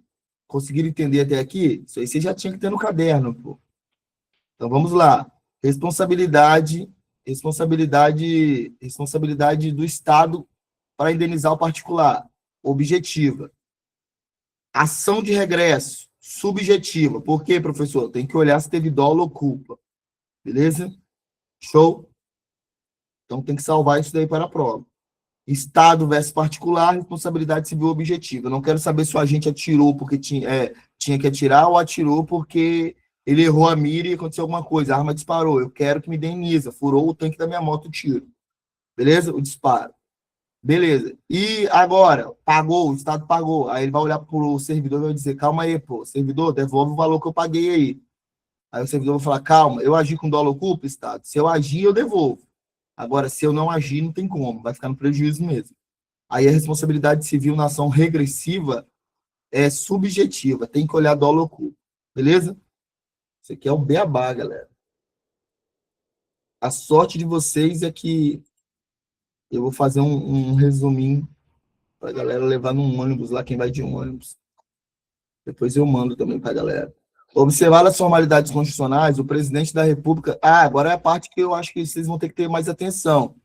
Conseguiram entender até aqui? Isso aí você já tinha que ter no caderno, pô. Então vamos lá. Responsabilidade do Estado para indenizar o particular. Objetiva. Ação de regresso. Subjetiva. Por quê, professor? Tem que olhar se teve dolo ou culpa. Beleza? Show? Então tem que salvar isso daí para a prova. Estado versus particular, responsabilidade civil objetiva. Eu não quero saber se o agente atirou porque tinha que atirar ou atirou porque ele errou a mira e aconteceu alguma coisa, a arma disparou. Eu quero que me indeniza. Furou o tanque da minha moto o tiro. Beleza? O disparo. Beleza. E agora, pagou, o Estado pagou. Aí ele vai olhar para o servidor e vai dizer, calma aí, pô, servidor, devolve o valor que eu paguei aí. Aí o servidor vai falar, calma, eu agi com dolo ou culpa, Estado? Se eu agir, eu devolvo. Agora, se eu não agir, não tem como, vai ficar no prejuízo mesmo. Aí a responsabilidade civil na ação regressiva é subjetiva, tem que olhar dolo ou culpa. Beleza? Isso aqui é o beabá, galera. A sorte de vocês é que eu vou fazer um resuminho para a galera levar num ônibus lá, quem vai de ônibus. Depois eu mando também para a galera. Observar as formalidades constitucionais, o presidente da República... agora é a parte que eu acho que vocês vão ter que ter mais atenção.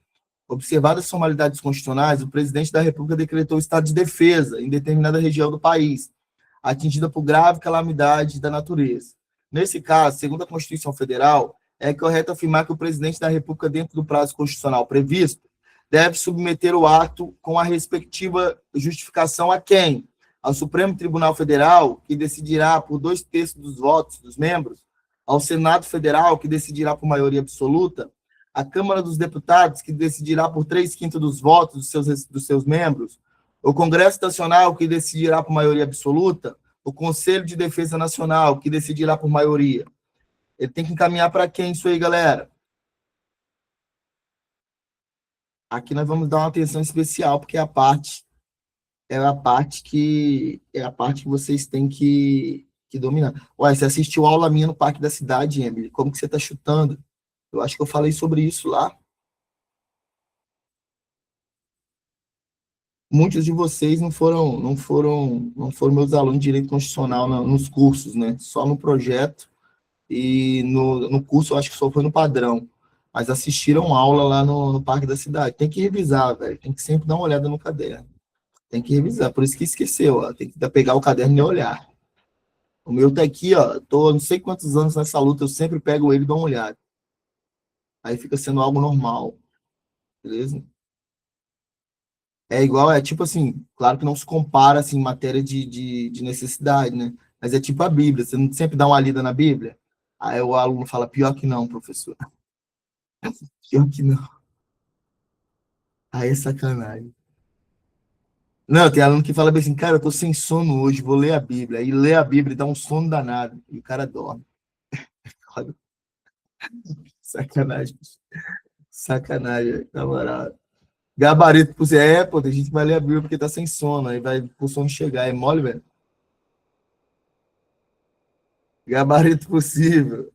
Observadas as formalidades constitucionais, o presidente da República decretou o estado de defesa em determinada região do país, atingida por grave calamidade da natureza. Nesse caso, segundo a Constituição Federal, é correto afirmar que o presidente da República, dentro do prazo constitucional previsto, deve submeter o ato com a respectiva justificação a quem? Ao Supremo Tribunal Federal, que decidirá por 2/3 dos votos dos membros, ao Senado Federal, que decidirá por maioria absoluta, à Câmara dos Deputados, que decidirá por 3/5 dos votos dos seus membros, o Congresso Nacional, que decidirá por maioria absoluta, o Conselho de Defesa Nacional, que decidirá por maioria. Ele tem que encaminhar para quem isso aí, galera? Aqui nós vamos dar uma atenção especial, porque é a parte que vocês têm que dominar. Ué, você assistiu aula minha no Parque da Cidade, Emily? Como que você está chutando? Eu acho que eu falei sobre isso lá. Muitos de vocês não foram meus alunos de direito constitucional nos cursos, né? Só no projeto e no curso, eu acho que só foi no padrão. Mas assistiram aula lá no Parque da Cidade. Tem que revisar, velho. Tem que sempre dar uma olhada no caderno. Tem que revisar. Por isso que esqueceu, ó. Tem que pegar o caderno e olhar. O meu tá aqui, ó. Tô não sei quantos anos nessa luta, eu sempre pego ele e dou uma olhada. Aí fica sendo algo normal. Beleza? É igual, é tipo assim, claro que não se compara assim, em matéria de necessidade, né? Mas é tipo a Bíblia, você não sempre dá uma lida na Bíblia? Aí o aluno fala, pior que não, professor. Pior que não. Aí é sacanagem. Não, tem aluno que fala bem assim, cara, eu tô sem sono hoje, vou ler a Bíblia. Aí lê a Bíblia e dá um sono danado. E o cara dorme. Olha, sacanagem. Sacanagem, na moral. Gabarito, por pô, tem gente que vai ler a Bíblia porque tá sem sono, aí vai pro sono chegar. É mole, velho? Gabarito possível.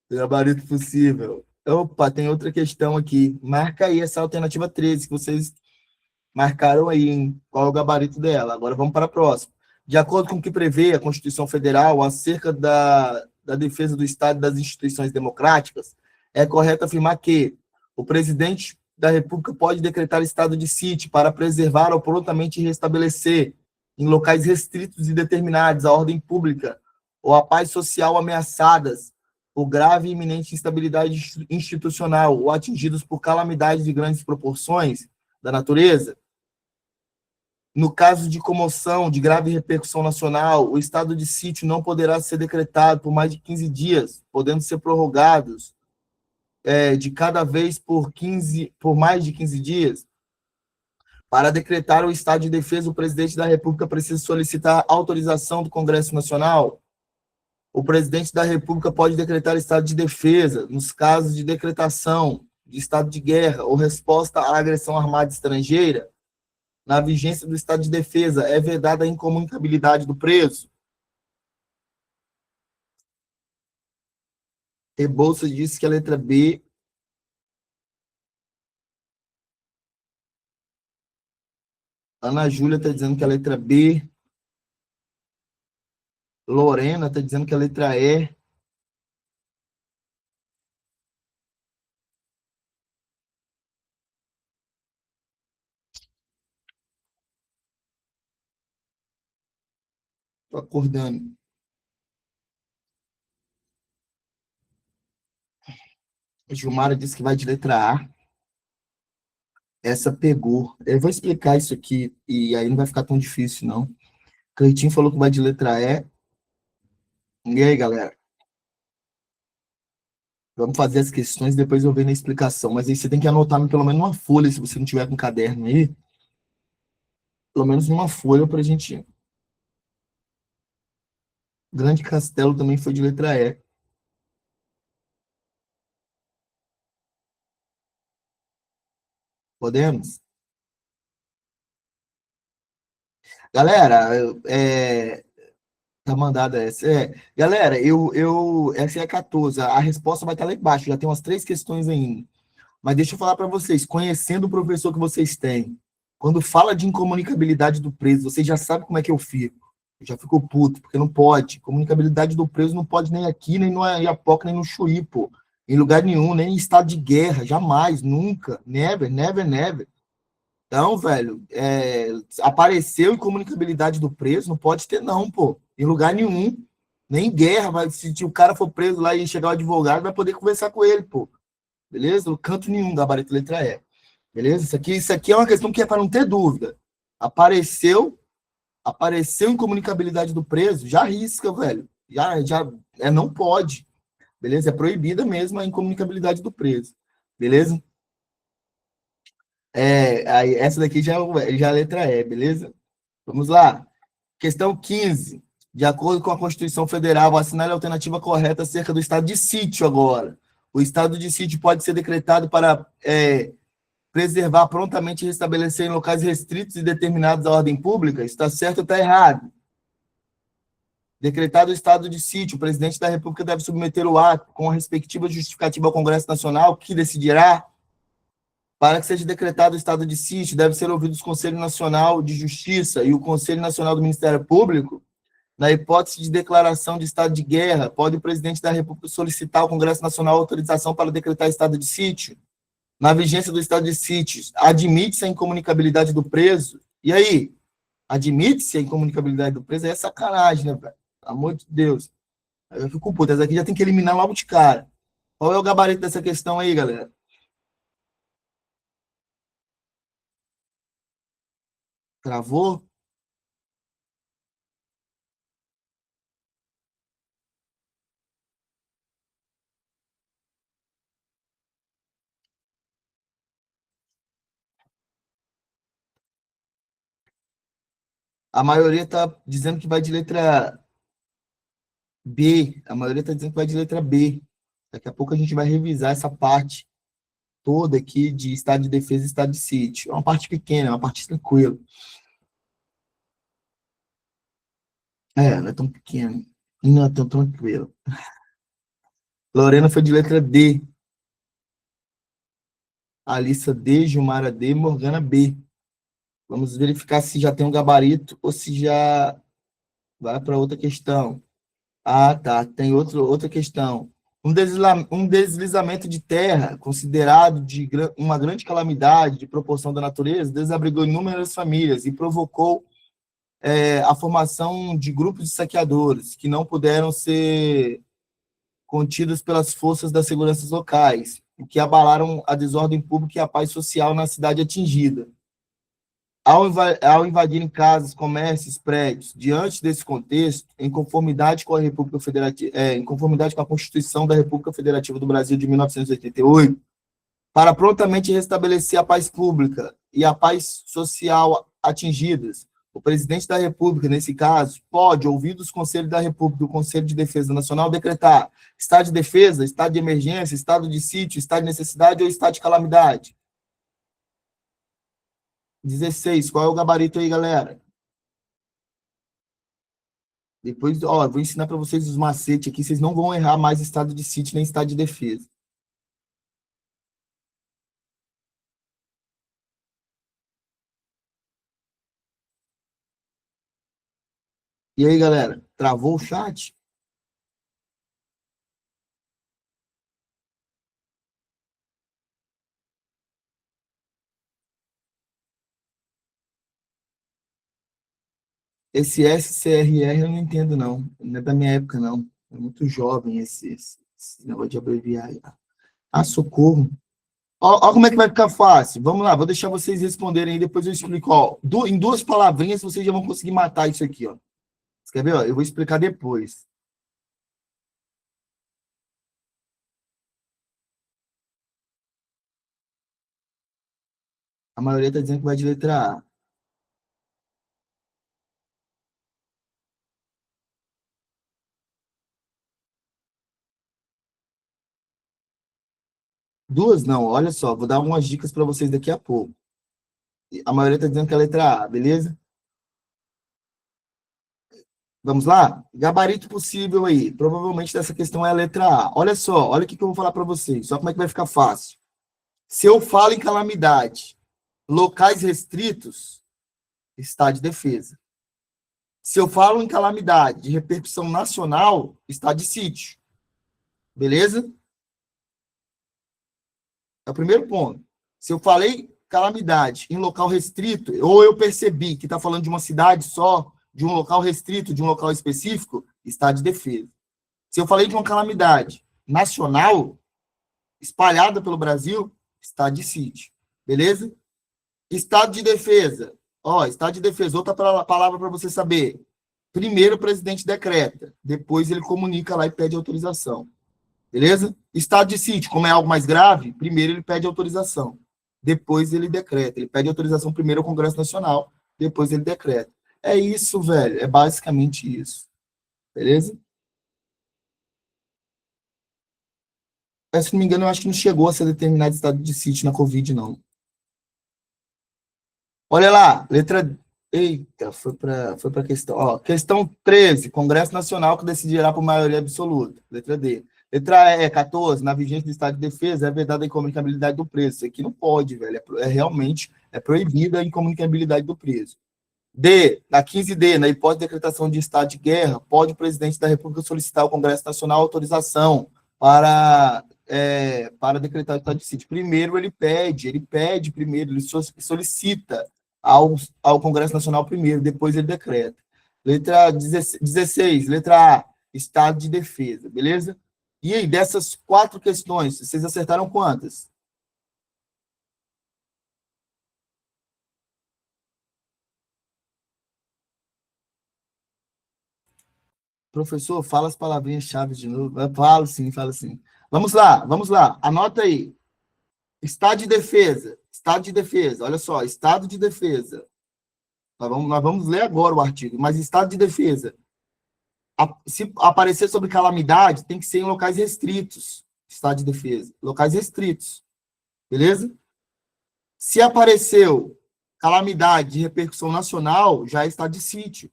Gabarito possível. Opa, tem outra questão aqui. Marca aí essa alternativa 13 que vocês marcaram aí, hein? Qual é o gabarito dela? Agora vamos para a próxima. De acordo com o que prevê a Constituição Federal acerca da defesa do Estado e das instituições democráticas, é correto afirmar que o presidente da República pode decretar estado de sítio para preservar ou prontamente restabelecer, em locais restritos e determinados, a ordem pública ou a paz social ameaçadas por grave e iminente instabilidade institucional ou atingidos por calamidades de grandes proporções da natureza. No caso de comoção de grave repercussão nacional, o estado de sítio não poderá ser decretado por mais de 15 dias, podendo ser prorrogados de cada vez por mais de 15 dias. Para decretar o estado de defesa, o presidente da República precisa solicitar autorização do Congresso Nacional. O presidente da República pode decretar estado de defesa nos casos de decretação de estado de guerra ou resposta à agressão armada estrangeira. Na vigência do estado de defesa, é vedada a incomunicabilidade do preso. Rebouças disse que a letra B. Ana Júlia está dizendo que a letra B. Lorena está dizendo que a letra E. Estou acordando. A Gilmara disse que vai de letra A. Essa pegou. Eu vou explicar isso aqui, e aí não vai ficar tão difícil, não. Cleitinho falou que vai de letra E. E aí, galera? Vamos fazer as questões, depois eu venho na explicação. Mas aí você tem que anotar pelo menos uma folha, se você não tiver com caderno aí. Pelo menos uma folha para a gente. Grande Castelo também foi de letra E. Podemos? Galera, tá mandada essa. Galera, essa é a 14. A resposta vai estar lá embaixo. Já tem umas 3 questões ainda. Mas deixa eu falar para vocês, conhecendo o professor que vocês têm, quando fala de incomunicabilidade do preso, vocês já sabem como é que eu fico. Eu já fico puto, porque não pode. Comunicabilidade do preso não pode nem aqui, nem no Iapoca, nem no Chuí, pô. Em lugar nenhum, nem em estado de guerra, jamais, nunca, never, never, never. Então, velho, apareceu incomunicabilidade do preso, não pode ter não, pô, em lugar nenhum. Nem em guerra, mas se o cara for preso lá e chegar o advogado, vai poder conversar com ele, pô. Beleza? No canto nenhum, gabarito letra E. Beleza? Isso aqui é uma questão que é para não ter dúvida. Apareceu, apareceu incomunicabilidade do preso, já arrisca, velho. Não pode. Beleza? É proibida mesmo a incomunicabilidade do preso. Beleza? Aí essa daqui já é a letra E, beleza? Vamos lá. Questão 15. De acordo com a Constituição Federal, assinale a alternativa correta acerca do estado de sítio agora. O estado de sítio pode ser decretado para preservar prontamente e restabelecer em locais restritos e determinados a ordem pública. Está certo ou está errado? Decretado o estado de sítio, o presidente da República deve submeter o ato com a respectiva justificativa ao Congresso Nacional, que decidirá. Para que seja decretado o estado de sítio, deve ser ouvido o Conselho Nacional de Justiça e o Conselho Nacional do Ministério Público. Na hipótese de declaração de estado de guerra, pode o presidente da República solicitar ao Congresso Nacional autorização para decretar estado de sítio. Na vigência do estado de sítio, admite-se a incomunicabilidade do preso. E aí? Admite-se a incomunicabilidade do preso? É sacanagem, né, velho? Pelo amor de Deus. Aí eu fico puto. Essa aqui já tem que eliminar logo de cara. Qual é o gabarito dessa questão aí, galera? Travou? A maioria está dizendo que vai de letra B. A maioria está dizendo que vai de letra B. Daqui a pouco a gente vai revisar essa parte toda aqui de estado de defesa e estado de sítio. É uma parte pequena, é uma parte tranquila. Não é tão pequena. E não é tão tranquila. Lorena foi de letra D. Alissa D, Gilmara D, Morgana B. Vamos verificar se já tem um gabarito ou se já vai para outra questão. Ah, tá. Tem outra questão. Um deslizamento de terra, considerado de uma grande calamidade de proporção da natureza, desabrigou inúmeras famílias e provocou a formação de grupos de saqueadores que não puderam ser contidos pelas forças das seguranças locais, o que abalaram a desordem pública e a paz social na cidade atingida. Ao invadirem casas, comércios, prédios, diante desse contexto, em conformidade com a República Federativa, em conformidade com a Constituição da República Federativa do Brasil de 1988, para prontamente restabelecer a paz pública e a paz social atingidas, o presidente da República, nesse caso, pode, ouvido os conselhos da República e o Conselho de Defesa Nacional, decretar estado de defesa, estado de emergência, estado de sítio, estado de necessidade ou estado de calamidade. 16. Qual é o gabarito aí, galera? Depois, ó, vou ensinar para vocês os macetes aqui, vocês não vão errar mais estado de sítio nem estado de defesa. E aí, galera, travou o chat? Esse SCRR eu não entendo, não. Não é da minha época, não. É muito jovem esse negócio de abreviar. Ah, socorro. Ó, como é que vai ficar fácil. Vamos lá, vou deixar vocês responderem aí, depois eu explico. Ó, em duas palavrinhas vocês já vão conseguir matar isso aqui, ó. Você quer ver? Ó, eu vou explicar depois. A maioria está dizendo que vai de letra A. Duas não, olha só, vou dar algumas dicas para vocês daqui a pouco. A maioria está dizendo que é a letra A, beleza? Vamos lá? Gabarito possível aí. Provavelmente dessa questão é a letra A. Olha só, olha o que eu vou falar para vocês. Só como é que vai ficar fácil. Se eu falo em calamidade, locais restritos, está de defesa. Se eu falo em calamidade de repercussão nacional, está de sítio. Beleza? É o primeiro ponto. Se eu falei calamidade em local restrito, ou eu percebi que está falando de uma cidade só, de um local restrito, de um local específico, estado de defesa. Se eu falei de uma calamidade nacional, espalhada pelo Brasil, estado de sítio. Beleza? Estado de defesa. Ó, estado de defesa, outra palavra para você saber. Primeiro o presidente decreta, depois ele comunica lá e pede autorização. Beleza? Estado de sítio, como é algo mais grave, primeiro ele pede autorização, depois ele decreta. Ele pede autorização primeiro ao Congresso Nacional, depois ele decreta. É isso, velho. É basicamente isso. Beleza? Mas, se não me engano, eu acho que não chegou a ser determinado estado de sítio na Covid, não. Olha lá, letra. Eita, foi para questão. Ó, questão 13, Congresso Nacional que decidirá por maioria absoluta. Letra D. Letra E, 14, na vigência do estado de defesa, é vedada a incomunicabilidade do preso. Isso aqui não pode, velho. Realmente proibida a incomunicabilidade do preso. D, na 15D, na hipótese de decretação de estado de guerra, pode o presidente da República solicitar ao Congresso Nacional autorização para decretar o estado de sítio. Primeiro ele pede primeiro, ele solicita ao Congresso Nacional primeiro, depois ele decreta. Letra 16, letra A, estado de defesa, beleza? E aí, dessas 4 questões, vocês acertaram quantas? Professor, fala as palavrinhas-chave de novo. Fala sim, fala sim. Vamos lá. Anota aí. Estado de defesa. Olha só, estado de defesa. Nós vamos ler agora o artigo, mas estado de defesa. Se aparecer sobre calamidade, tem que ser em locais restritos. Estado de defesa. Locais restritos. Beleza? Se apareceu calamidade de repercussão nacional, já é estado de sítio.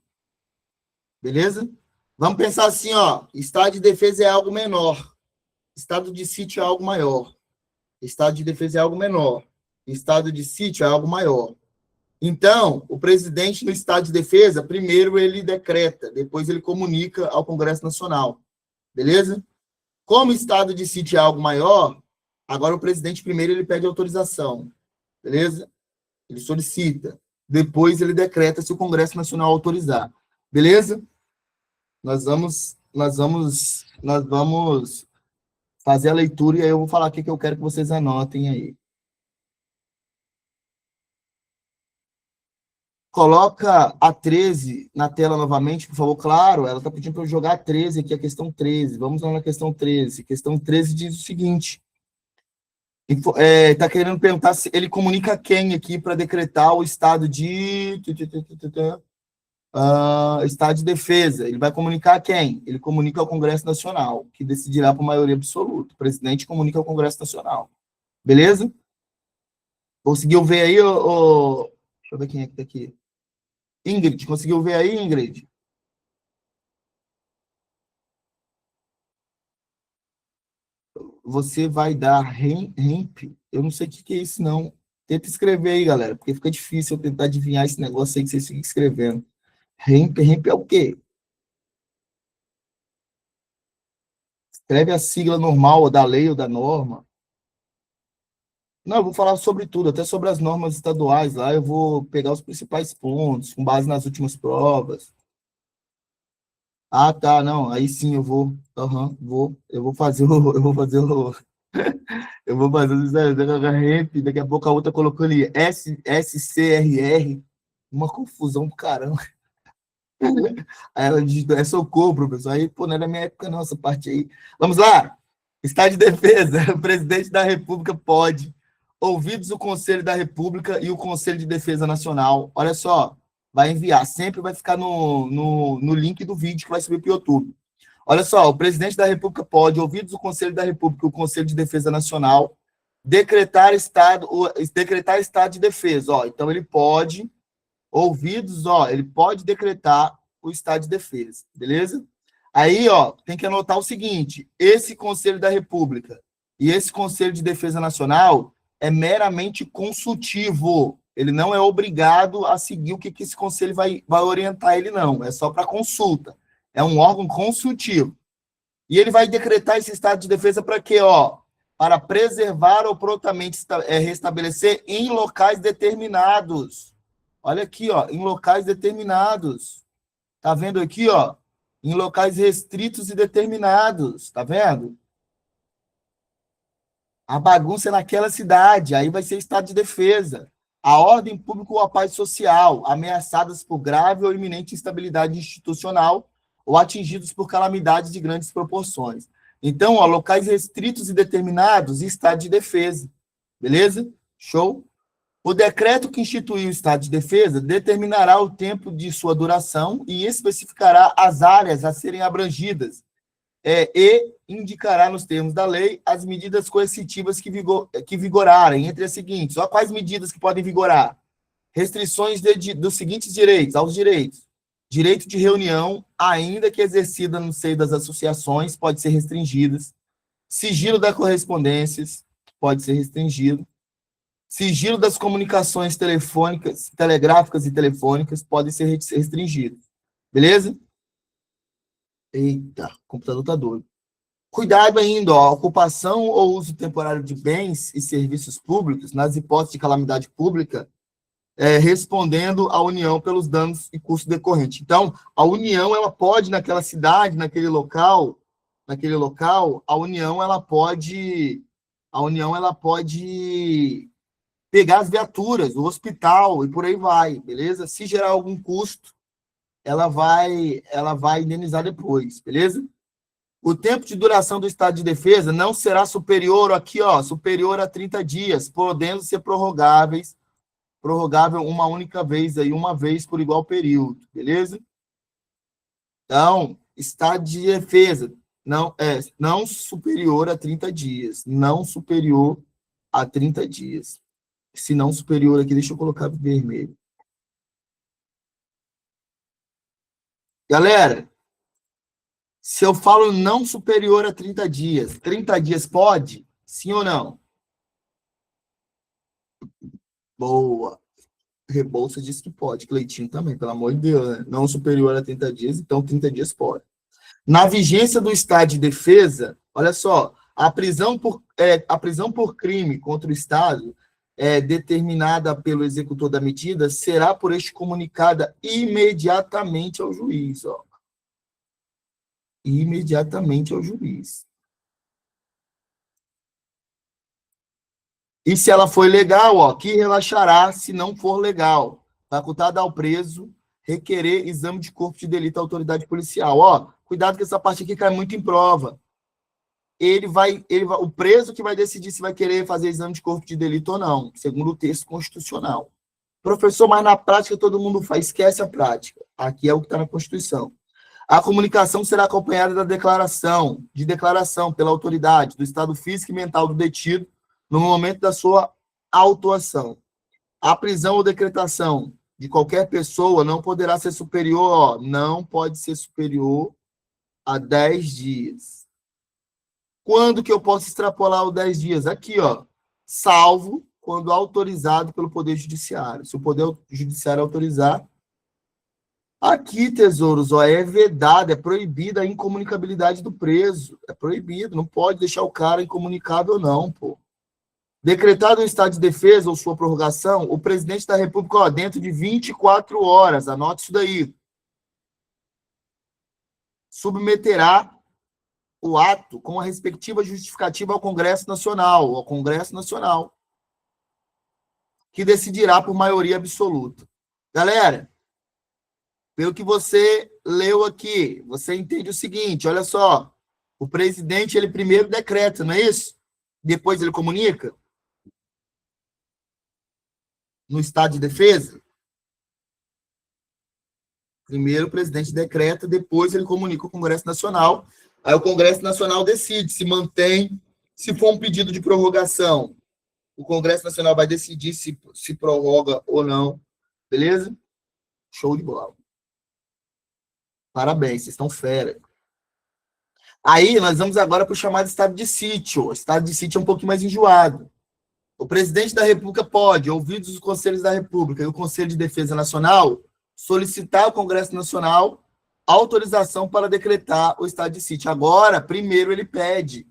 Beleza? Vamos pensar assim, ó. Estado de defesa é algo menor. Estado de sítio é algo maior. Estado de defesa é algo menor. Estado de sítio é algo maior. Então, o presidente no estado de defesa, primeiro ele decreta, depois ele comunica ao Congresso Nacional. Beleza? Como estado de sítio é algo maior, agora o presidente primeiro ele pede autorização. Beleza? Ele solicita. Depois ele decreta se o Congresso Nacional autorizar. Beleza? Nós vamos fazer a leitura e aí eu vou falar o que eu quero que vocês anotem aí. Coloca a 13 na tela novamente, por favor. Claro, ela está pedindo para eu jogar a 13 aqui, a questão 13. Vamos lá na questão 13. Questão 13 diz o seguinte. Está querendo perguntar se ele comunica quem aqui para decretar o estado de... estado de defesa. Ele vai comunicar a quem? Ele comunica ao Congresso Nacional, que decidirá por maioria absoluta. O presidente comunica ao Congresso Nacional. Beleza? Conseguiu ver aí? Deixa eu ver quem é que está aqui. Ingrid, conseguiu ver aí, Ingrid? Você vai dar REMP? Eu não sei o que é isso, não. Tenta escrever aí, galera, porque fica difícil eu tentar adivinhar esse negócio aí que vocês ficam escrevendo. REMP é o quê? Escreve a sigla normal, da lei ou da norma. Não, eu vou falar sobre tudo, até sobre as normas estaduais lá, eu vou pegar os principais pontos, com base nas últimas provas. Ah, tá, não, aí sim eu vou, eu vou fazer o REMP, daqui a pouco a outra colocou ali, SCRR, uma confusão do caramba. Aí ela digitou, socorro, professor. Aí, pô, não é da minha época, não, essa parte aí. Vamos lá. Estado de defesa. O presidente da República pode, ouvidos o Conselho da República e o Conselho de Defesa Nacional. Olha só, vai enviar. Sempre vai ficar no link do vídeo que vai subir para o YouTube. Olha só, o presidente da República pode, ouvidos o Conselho da República e o Conselho de Defesa Nacional, decretar estado de defesa. Ó, então, ele pode ouvidos, ele pode decretar o estado de defesa, beleza? Aí, tem que anotar o seguinte, esse Conselho da República e esse Conselho de Defesa Nacional é meramente consultivo, ele não é obrigado a seguir o que esse conselho vai orientar ele, não, é só para consulta, é um órgão consultivo. E ele vai decretar esse estado de defesa para quê, para preservar ou prontamente restabelecer em locais determinados. Olha aqui, ó, em locais determinados. Tá vendo aqui, ó? Em locais restritos e determinados. Tá vendo? A bagunça é naquela cidade, aí vai ser estado de defesa. A ordem pública ou a paz social, ameaçadas por grave ou iminente instabilidade institucional ou atingidos por calamidades de grandes proporções. Então, ó, locais restritos e determinados, estado de defesa. Beleza? Show? O decreto que institui o estado de defesa determinará o tempo de sua duração e especificará as áreas a serem abrangidas, e indicará nos termos da lei as medidas coercitivas que vigorarem, entre as seguintes. Olha quais medidas que podem vigorar. Restrições dos seguintes direitos, aos direitos. Direito de reunião, ainda que exercida no seio das associações, pode ser restringidas. Sigilo das correspondências, pode ser restringido. Sigilo das comunicações telefônicas, telegráficas e telefônicas, podem ser restringidos. Beleza? Eita, o computador tá doido. Cuidado ainda, ó, ocupação ou uso temporário de bens e serviços públicos, nas hipóteses de calamidade pública, respondendo à União pelos danos e custos decorrentes. Então, a União, ela pode, naquela cidade, naquele local, a União, ela pode pegar as viaturas, o hospital e por aí vai, beleza? Se gerar algum custo, ela vai indenizar depois, beleza? O tempo de duração do estado de defesa não será superior, aqui, ó, superior a 30 dias, podendo ser prorrogável uma única vez, aí, uma vez por igual período, beleza? Então, estado de defesa não superior a 30 dias, não superior a 30 dias. Se não superior aqui, deixa eu colocar vermelho. Galera, se eu falo não superior a 30 dias pode? Sim ou não? Boa. Rebouça disse que pode. Cleitinho também, pelo amor de Deus, né? Não superior a 30 dias, então 30 dias pode. Na vigência do estado de defesa, olha só, a prisão por crime contra o Estado, determinada pelo executor da medida, será por este comunicada imediatamente ao juiz, ó. Imediatamente ao juiz. E se ela for legal, ó, que relaxará se não for legal. Facultado ao preso requerer exame de corpo de delito à autoridade policial. Ó, cuidado que essa parte aqui cai muito em prova. O preso que vai decidir se vai querer fazer exame de corpo de delito ou não, segundo o texto constitucional. Professor, mas na prática todo mundo faz, esquece a prática. Aqui é o que está na Constituição. A comunicação será acompanhada da declaração pela autoridade do estado físico e mental do detido no momento da sua autuação. A prisão ou decretação de qualquer pessoa não poderá ser superior, não pode ser superior a 10 dias. Quando que eu posso extrapolar os 10 dias? Aqui, ó, salvo quando autorizado pelo Poder Judiciário. Se o Poder Judiciário autorizar, aqui, tesouros, ó, é vedado, é proibida a incomunicabilidade do preso. É proibido, não pode deixar o cara incomunicável, não, pô. Decretado o estado de defesa ou sua prorrogação, o presidente da República, ó, dentro de 24 horas, anote isso daí, submeterá o ato com a respectiva justificativa ao Congresso Nacional, que decidirá por maioria absoluta. Galera, pelo que você leu aqui, você entende o seguinte, olha só, o presidente, ele primeiro decreta, não é isso? Depois ele comunica? No estado de defesa? Primeiro o presidente decreta, depois ele comunica ao Congresso Nacional. Aí o Congresso Nacional decide se mantém, se for um pedido de prorrogação, o Congresso Nacional vai decidir se prorroga ou não. Beleza? Show de bola. Parabéns, vocês estão fera. Aí nós vamos agora para o chamado estado de sítio. O estado de sítio é um pouquinho mais enjoado. O presidente da República pode, ouvidos os conselhos da República e o Conselho de Defesa Nacional, solicitar ao Congresso Nacional autorização para decretar o estado de sítio. Agora, primeiro ele pede,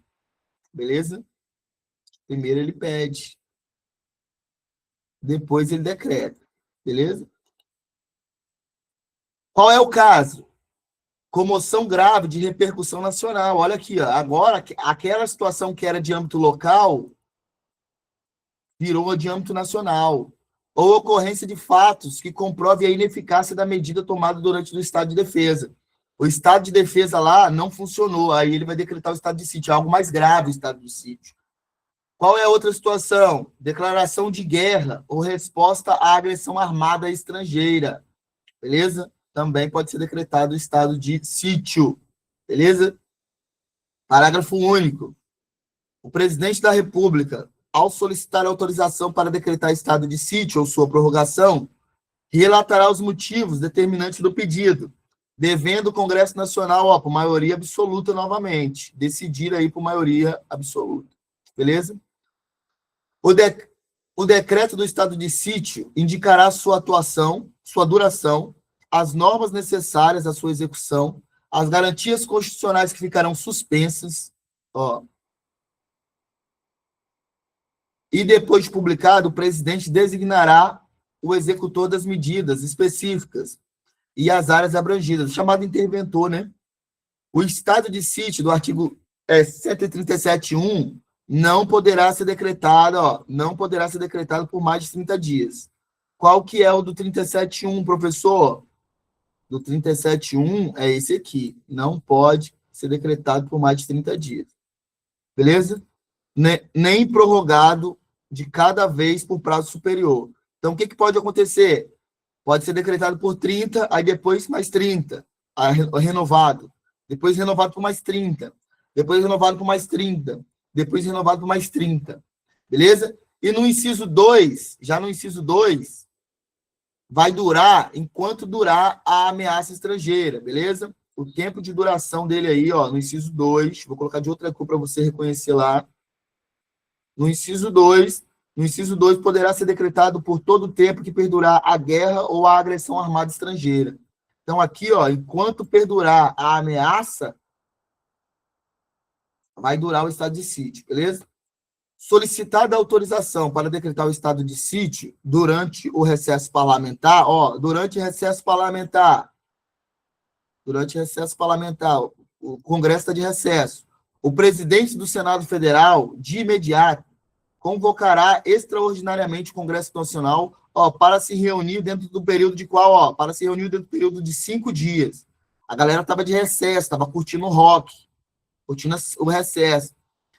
beleza? Primeiro ele pede, depois ele decreta, beleza? Qual é o caso? Comoção grave de repercussão nacional. Olha aqui, ó. Agora, aquela situação que era de âmbito local virou de âmbito nacional. Ou ocorrência de fatos que comprove a ineficácia da medida tomada durante o estado de defesa. O estado de defesa lá não funcionou, aí ele vai decretar o estado de sítio, algo mais grave, o estado de sítio. Qual é a outra situação? Declaração de guerra ou resposta à agressão armada estrangeira. Beleza? Também pode ser decretado o estado de sítio. Beleza? Parágrafo único. O presidente da República, ao solicitar autorização para decretar estado de sítio ou sua prorrogação, relatará os motivos determinantes do pedido, devendo o Congresso Nacional, ó, por maioria absoluta novamente, decidir aí por maioria absoluta. Beleza? O decreto do estado de sítio indicará sua atuação, sua duração, as normas necessárias à sua execução, as garantias constitucionais que ficarão suspensas, ó. E depois de publicado, o presidente designará o executor das medidas específicas e as áreas abrangidas, chamado interventor, né? O estado de sítio do artigo 137.1 não poderá ser decretado, ó, não poderá ser decretado por mais de 30 dias. Qual que é o do 37.1, professor? Do 37.1 é esse aqui. Não pode ser decretado por mais de 30 dias. Beleza? Nem prorrogado de cada vez por prazo superior. Então, o que pode acontecer? Pode ser decretado por 30, aí depois mais 30, renovado. Depois renovado por mais 30. Depois renovado por mais 30. Depois renovado por mais 30. Beleza? E no inciso 2, já no inciso 2, vai durar enquanto durar a ameaça estrangeira, beleza? O tempo de duração dele aí, ó, no inciso 2, vou colocar de outra cor para você reconhecer lá. No inciso 2, poderá ser decretado por todo o tempo que perdurar a guerra ou a agressão armada estrangeira. Então, aqui, ó, enquanto perdurar a ameaça, vai durar o estado de sítio, beleza? Solicitada a autorização para decretar o estado de sítio durante o recesso parlamentar, ó, durante o recesso parlamentar, o Congresso está de recesso. O presidente do Senado Federal, de imediato, convocará extraordinariamente o Congresso Nacional, ó, para se reunir dentro do período de qual, ó, para se reunir dentro do período de 5 dias. A galera estava de recesso, estava curtindo o rock, curtindo o recesso,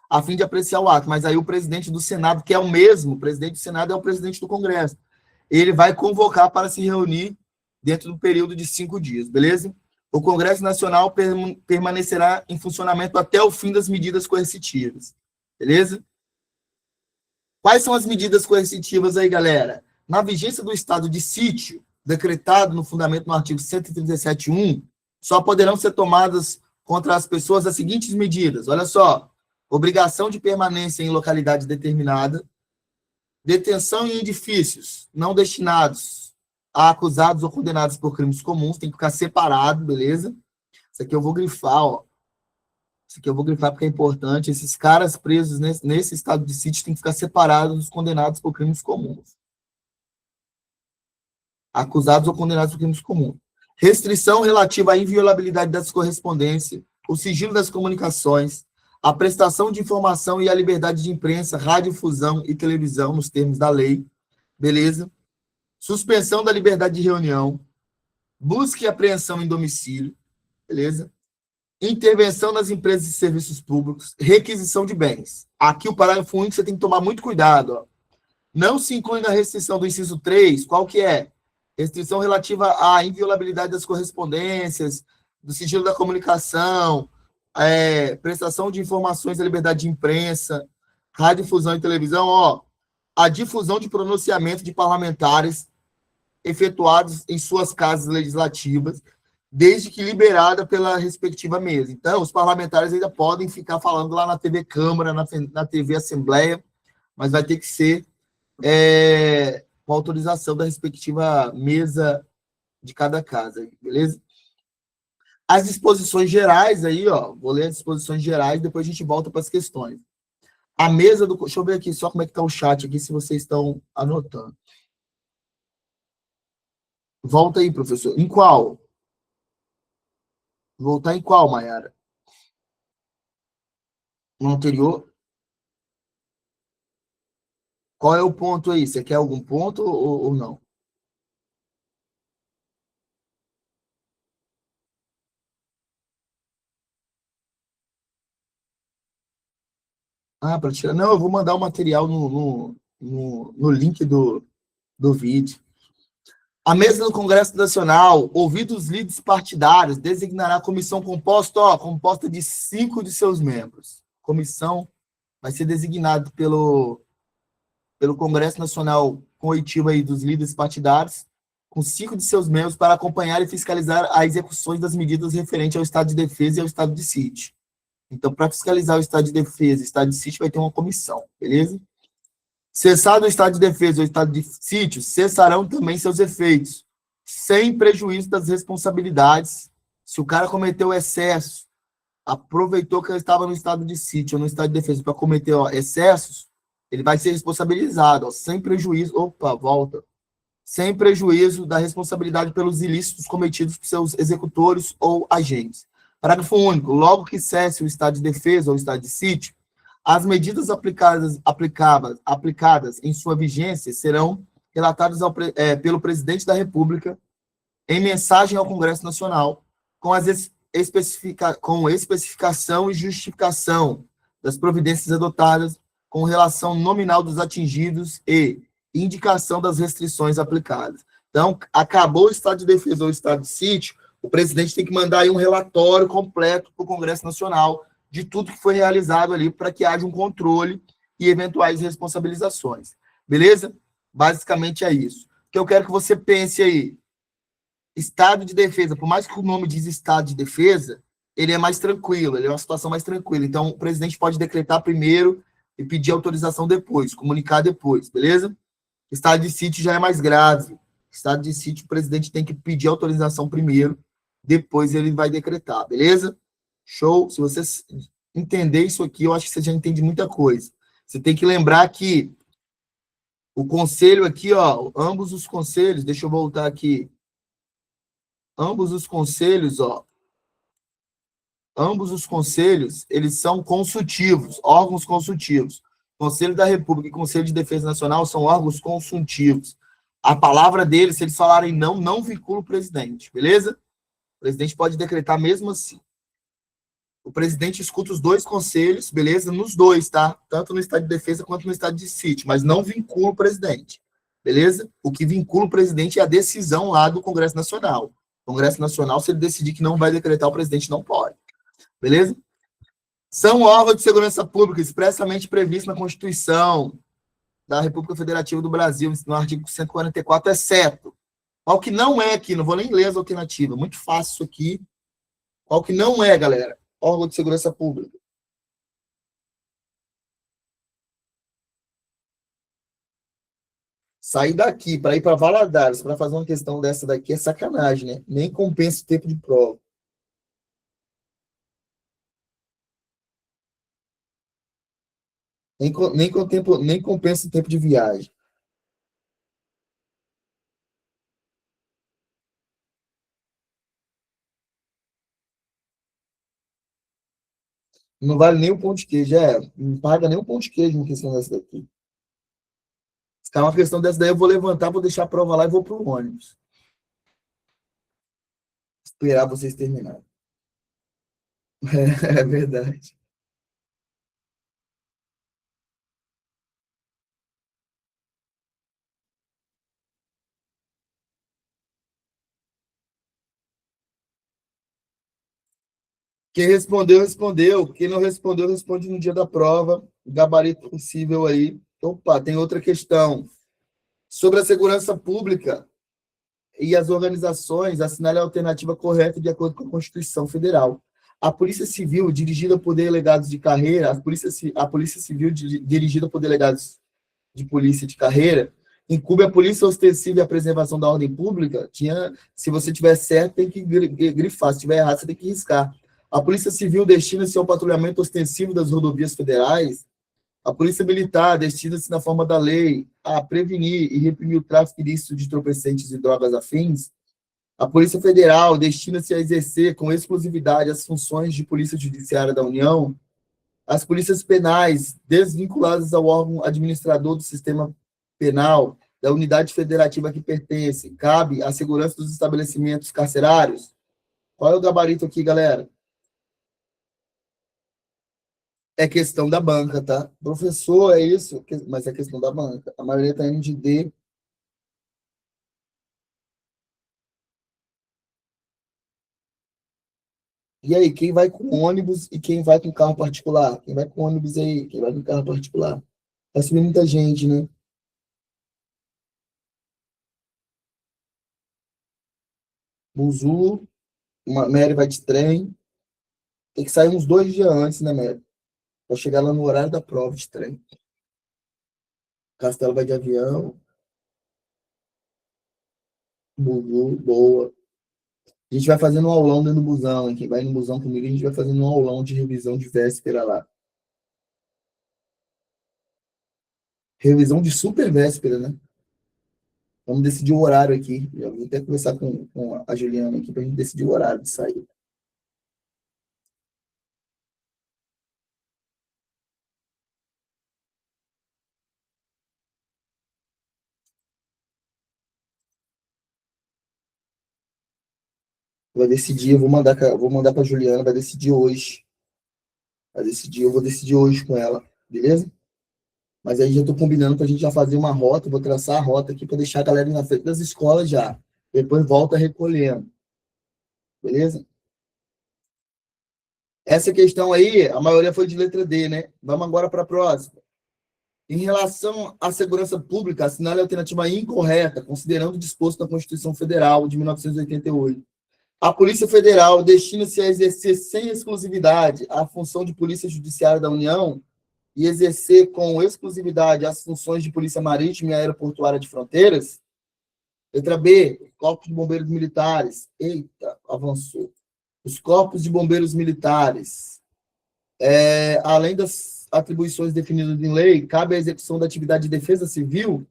a fim de apreciar o ato. Mas aí o presidente do Senado, que é o mesmo, o presidente do Senado é o presidente do Congresso, ele vai convocar para se reunir dentro do período de 5 dias, beleza? O Congresso Nacional permanecerá em funcionamento até o fim das medidas coercitivas, beleza? Quais são as medidas coercitivas aí, galera? Na vigência do estado de sítio, decretado no fundamento no artigo 137.1, só poderão ser tomadas contra as pessoas as seguintes medidas. Olha só, obrigação de permanência em localidade determinada, detenção em edifícios não destinados a acusados ou condenados por crimes comuns, tem que ficar separado, beleza? Isso aqui eu vou grifar, ó. Isso aqui eu vou grifar porque é importante. Esses caras presos nesse estado de sítio têm que ficar separados dos condenados por crimes comuns. Acusados ou condenados por crimes comuns. Restrição relativa à inviolabilidade das correspondências, o sigilo das comunicações, a prestação de informação e a liberdade de imprensa, radiodifusão e televisão, nos termos da lei. Beleza? Suspensão da liberdade de reunião, busca e apreensão em domicílio. Beleza? Intervenção nas empresas e serviços públicos, requisição de bens. Aqui o parágrafo único você tem que tomar muito cuidado. Ó. Não se inclui na restrição do inciso 3, qual que é? Restrição relativa à inviolabilidade das correspondências, do sigilo da comunicação, prestação de informações à liberdade de imprensa, radiodifusão e televisão, ó, a difusão de pronunciamento de parlamentares efetuados em suas casas legislativas, desde que liberada pela respectiva mesa. Então, os parlamentares ainda podem ficar falando lá na TV Câmara, na TV Assembleia, mas vai ter que ser com autorização da respectiva mesa de cada casa, beleza? As disposições gerais aí, ó, vou ler as disposições gerais, depois a gente volta para as questões. A mesa do... Deixa eu ver aqui só como é que está o chat aqui, se vocês estão anotando. Volta aí, professor. Em qual? Voltar em qual, Mayara? No anterior? Qual é o ponto aí? Você quer algum ponto ou não? Ah, para tirar. Não, eu vou mandar o material no link do vídeo. A mesa do Congresso Nacional, ouvidos os líderes partidários, designará a comissão composta de 5 de seus membros. Comissão vai ser designada pelo Congresso Nacional Coitivo aí dos líderes partidários, com 5 de seus membros para acompanhar e fiscalizar as execuções das medidas referentes ao estado de defesa e ao estado de sítio. Então, para fiscalizar o estado de defesa e o estado de sítio, vai ter uma comissão, beleza? Cessado o estado de defesa ou estado de sítio, cessarão também seus efeitos, sem prejuízo das responsabilidades. Se o cara cometeu excesso, aproveitou que ele estava no estado de sítio ou no estado de defesa para cometer excessos, ele vai ser responsabilizado, sem prejuízo. Opa, volta. Sem prejuízo da responsabilidade pelos ilícitos cometidos por seus executores ou agentes. Parágrafo único. Logo que cesse o estado de defesa ou estado de sítio, as medidas aplicadas em sua vigência serão relatadas pelo presidente da República em mensagem ao Congresso Nacional, com especificação e justificação das providências adotadas, com relação nominal dos atingidos e indicação das restrições aplicadas. Então, acabou o estado de defesa ou o estado de sítio, o presidente tem que mandar aí um relatório completo para o Congresso Nacional de tudo que foi realizado ali para que haja um controle e eventuais responsabilizações. Beleza? Basicamente é isso. O que eu quero que você pense aí, estado de defesa, por mais que o nome diz estado de defesa, ele é mais tranquilo, ele é uma situação mais tranquila. Então, o presidente pode decretar primeiro e pedir autorização depois, comunicar depois, beleza? Estado de sítio já é mais grave. Estado de sítio, o presidente tem que pedir autorização primeiro, depois ele vai decretar, beleza? Show? Se você entender isso aqui, eu acho que você já entende muita coisa. Você tem que lembrar que o conselho aqui, ó, ambos os conselhos, deixa eu voltar aqui. Ambos os conselhos, ó, ambos os conselhos, eles são consultivos, órgãos consultivos. Conselho da República e Conselho de Defesa Nacional são órgãos consultivos. A palavra deles, se eles falarem não, não vincula o presidente, beleza? O presidente pode decretar mesmo assim. O presidente escuta os dois conselhos, beleza? Nos dois, tá? Tanto no estado de defesa quanto no estado de sítio, mas não vincula o presidente, beleza? O que vincula o presidente é a decisão lá do Congresso Nacional. O Congresso Nacional, se ele decidir que não vai decretar, o presidente não pode, beleza? São órgãos de segurança pública expressamente previstos na Constituição da República Federativa do Brasil, no artigo 144, exceto. Qual que não é aqui? Não vou nem ler as alternativas. Muito fácil isso aqui. Qual que não é, galera? Órgão de segurança pública. Sair daqui para ir para Valadares para fazer uma questão dessa daqui é sacanagem, né? Nem compensa o tempo de prova. Nem compensa o tempo de viagem. Não vale nem o pão de queijo. Não paga nem o pão de queijo uma questão dessa daqui. Se cair uma questão dessa daí, eu vou levantar, vou deixar a prova lá e vou para o ônibus. Esperar vocês terminarem. É verdade. Quem respondeu, respondeu. Quem não respondeu, responde no dia da prova. Gabarito possível aí. Opa, tem outra questão. Sobre a segurança pública e as organizações, assinale a alternativa correta de acordo com a Constituição Federal. A Polícia Civil, dirigida por delegados de carreira, a Polícia Civil, dirigida por delegados de polícia de carreira, incube a polícia ostensiva e a preservação da ordem pública. Se você tiver certo, tem que grifar. Se tiver errado, você tem que riscar. A Polícia Civil destina-se ao patrulhamento ostensivo das rodovias federais, A Polícia Militar destina-se, na forma da lei, a prevenir e reprimir o tráfico ilícito de entorpecentes e drogas afins. A Polícia Federal destina-se a exercer com exclusividade as funções de Polícia Judiciária da União. As polícias penais, desvinculadas ao órgão administrador do sistema penal, da unidade federativa que pertence, cabe à segurança dos estabelecimentos carcerários. Qual é o gabarito aqui, galera? É questão da banca, tá? Professor, é isso, mas é questão da banca. A maioria está indo de D. E aí, quem vai com ônibus e quem vai com carro particular? Quem vai com ônibus aí? Quem vai com carro particular? Vai subir muita gente, né? Buzu, Mary vai de trem. Tem que sair uns 2 dias antes, né, Mary? Para chegar lá no horário da prova de trem. Castelo vai de avião. Buzu, boa. A gente vai fazendo um aulão dentro do busão, hein? Quem vai no busão comigo, a gente vai fazendo um aulão de revisão de véspera lá. Revisão de super véspera, né? Vamos decidir o horário aqui. Eu vou até conversar com a Juliana aqui para a gente decidir o horário de sair. Vai decidir, vou mandar para a Juliana, vai decidir hoje. Vai decidir, eu vou decidir hoje com ela, beleza? Mas aí já estou combinando para a gente já fazer uma rota, vou traçar a rota aqui para deixar a galera na frente das escolas já. Depois volta recolhendo, beleza? Essa questão aí, a maioria foi de letra D, né? Vamos agora para a próxima. Em relação à segurança pública, assinale a alternativa incorreta, considerando o disposto na Constituição Federal de 1988. A Polícia Federal destina-se a exercer sem exclusividade a função de Polícia Judiciária da União e exercer com exclusividade as funções de Polícia Marítima e Aeroportuária de Fronteiras. Letra B, Corpos de Bombeiros Militares. Eita, avançou. Os Corpos de Bombeiros Militares, além das atribuições definidas em lei, cabe a execução da atividade de defesa civil,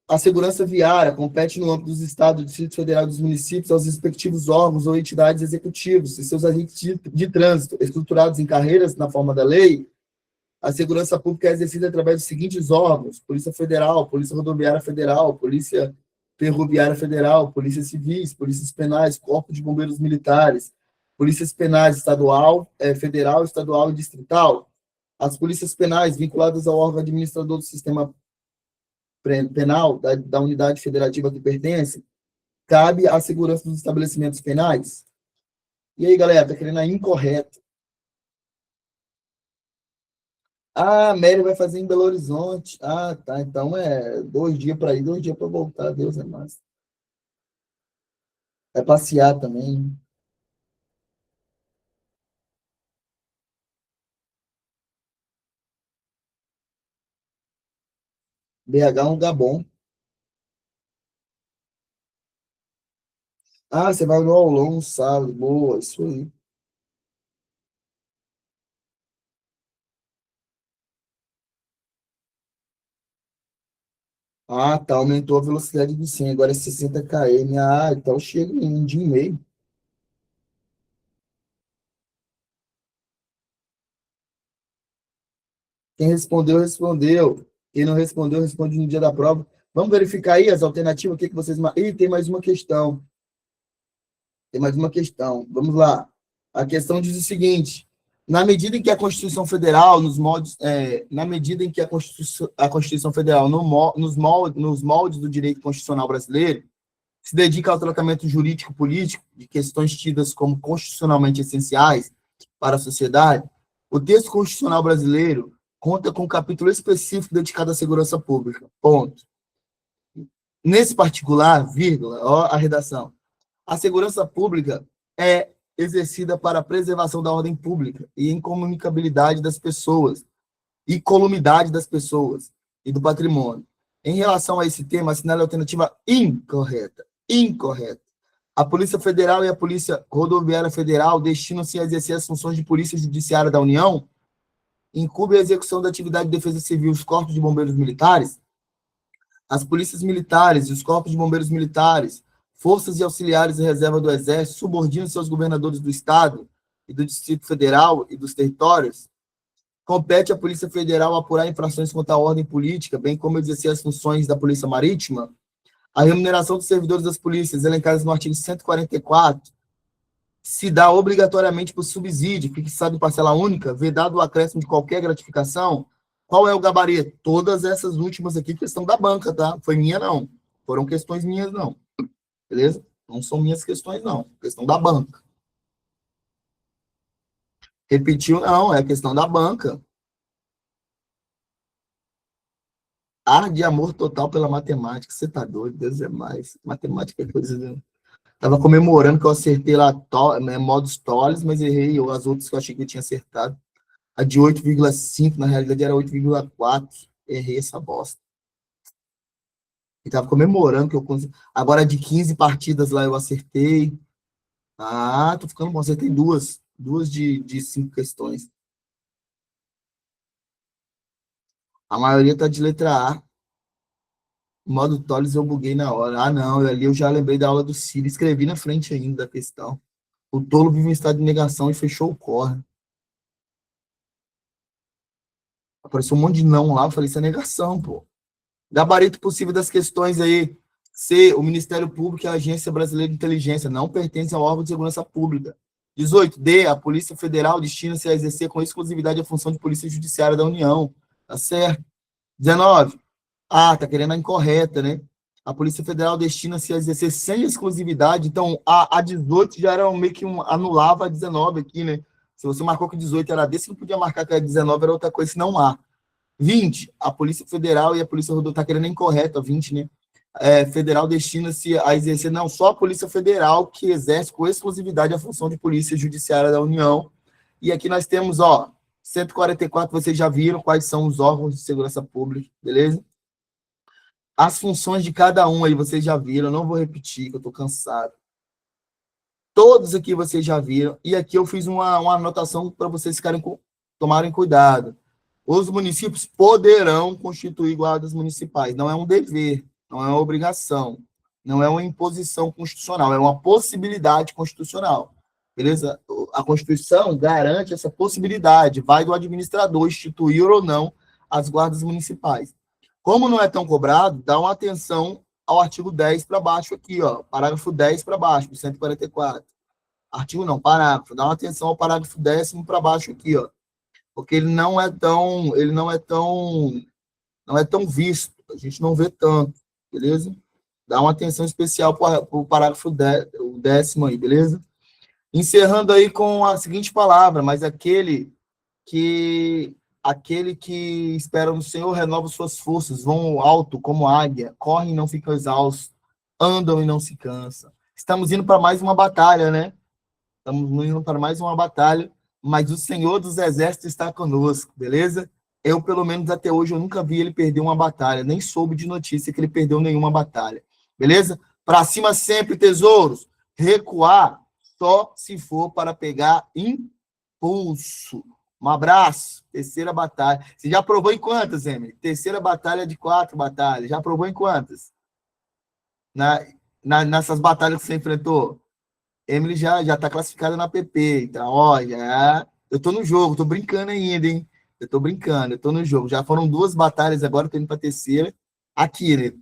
a segurança viária compete no âmbito dos estados, do Distrito Federal e dos municípios aos respectivos órgãos ou entidades executivos e seus agentes de trânsito, estruturados em carreiras na forma da lei. A segurança pública é exercida através dos seguintes órgãos: Polícia Federal, Polícia Rodoviária Federal, Polícia Ferroviária Federal, Polícias Civis, Polícias Penais, Corpo de Bombeiros Militares, Polícias Penais Estadual, Federal, Estadual e Distrital. As polícias penais vinculadas ao órgão administrador do sistema penal da unidade federativa que pertence, cabe à segurança dos estabelecimentos penais. E aí, galera, tá querendo a incorreta? Ah, Mary vai fazer em Belo Horizonte. Ah, tá. Então 2 dias para ir, 2 dias para voltar. Deus é mais. Vai passear também. BH é um lugar bom. Ah, você vai no aulão no sábado. Boa, isso aí. Ah, tá. Aumentou a velocidade do 100. Agora é 60 km. Ah, então chega em 1 dia e meio. Quem respondeu, respondeu. Quem não respondeu, responde no dia da prova. Vamos verificar aí as alternativas, o que vocês... Ih, tem mais uma questão. Tem mais uma questão. Vamos lá. A questão diz o seguinte: na medida em que a Constituição Federal, na medida em que a Constituição Federal, nos moldes do direito constitucional brasileiro, se dedica ao tratamento jurídico-político de questões tidas como constitucionalmente essenciais para a sociedade, o texto constitucional brasileiro conta com um capítulo específico dedicado à segurança pública. Ponto. Nesse particular, vírgula, ó, a redação. A segurança pública é exercida para a preservação da ordem pública e incomunicabilidade das pessoas, e columidade das pessoas e do patrimônio. Em relação a esse tema, assinale a alternativa incorreta. Incorreta. A Polícia Federal e a Polícia Rodoviária Federal destinam-se a exercer as funções de Polícia Judiciária da União, incumbe a execução da atividade de defesa civil os corpos de bombeiros militares, as polícias militares e os corpos de bombeiros militares, forças e auxiliares e reserva do Exército, subordinam-se aos governadores do Estado e do Distrito Federal e dos territórios. Compete à Polícia Federal apurar infrações contra a ordem política, bem como exercer as funções da Polícia Marítima. A remuneração dos servidores das polícias, elencadas no artigo 144, se dá obrigatoriamente por subsídio, fixado em parcela única, vedado o acréscimo de qualquer gratificação. Qual é o gabarito? Todas essas últimas aqui, questão da banca, tá? Foi minha, não. Foram questões minhas, não. Beleza? Não são minhas questões, não. Questão da banca. Repetiu, não. É questão da banca. Ar de amor total pela matemática. Você tá doido? Deus é mais. Matemática é coisa... Tava comemorando que eu acertei lá modos Toles, mas errei as outras que eu achei que eu tinha acertado. A de 8,5, na realidade, era 8,4. Errei essa bosta. E tava comemorando que eu consegui. Agora, de 15 partidas lá, eu acertei. Ah, tô ficando bom. Acertei duas. Duas de 5 questões. A maioria tá de letra A. Modo Toles eu buguei na hora. Ah, não. Ali eu já lembrei da aula do Ciro. Escrevi na frente ainda da questão. O tolo vive em estado de negação e fechou o corre. Apareceu um monte de não lá. Eu falei, isso é negação, pô. Gabarito possível das questões aí. C. O Ministério Público e a Agência Brasileira de Inteligência não pertencem ao órgão de segurança pública. 18. D. A Polícia Federal destina-se a exercer com exclusividade a função de Polícia Judiciária da União. Tá certo. 19. Ah, tá querendo a incorreta, né? A Polícia Federal destina-se a exercer sem exclusividade. Então, a 18 já era meio que anulava a 19 aqui, né? Se você marcou que 18 era D, você não podia marcar que a 19 era outra coisa, senão A. 20, a Polícia Federal e a Polícia Rodoviária, está querendo incorreto, a 20, né? Federal destina-se a exercer, não, só a Polícia Federal que exerce com exclusividade a função de Polícia Judiciária da União. E aqui nós temos, ó, 144, vocês já viram quais são os órgãos de segurança pública, beleza? As funções de cada um aí vocês já viram, eu não vou repetir, que eu estou cansado. Todos aqui vocês já viram, e aqui eu fiz uma anotação para vocês tomarem cuidado. Os municípios poderão constituir guardas municipais. Não é um dever, não é uma obrigação, não é uma imposição constitucional, é uma possibilidade constitucional. Beleza? A Constituição garante essa possibilidade, vai do administrador instituir ou não as guardas municipais. Como não é tão cobrado, dá uma atenção ao artigo 10 para baixo aqui, ó, parágrafo 10 para baixo, do 144. Artigo não, parágrafo. Dá uma atenção ao parágrafo 10º para baixo aqui, ó. Porque ele não é tão visto, a gente não vê tanto, beleza? Dá uma atenção especial para o parágrafo 10º aí, beleza? Encerrando aí com a seguinte palavra, mas aquele que espera no Senhor renova suas forças, vão alto como águia, correm e não ficam exaustos, andam e não se cansam. Estamos indo para mais uma batalha, né? Estamos indo para mais uma batalha, mas o Senhor dos Exércitos está conosco, beleza? Eu, pelo menos até hoje, eu nunca vi ele perder uma batalha, nem soube de notícia que ele perdeu nenhuma batalha, beleza? Para cima sempre, tesouros. Recuar só se for para pegar impulso. Um abraço. Terceira batalha. Você já provou em quantas, Emily? Terceira batalha de 4 batalhas. Já provou em quantas? Nessas batalhas que você enfrentou? Emily já está classificada na PP. Então, ó, eu tô no jogo, tô brincando ainda, hein? Eu tô brincando, eu tô no jogo. Já foram 2 batalhas, agora eu tô indo pra terceira. Aqui, né?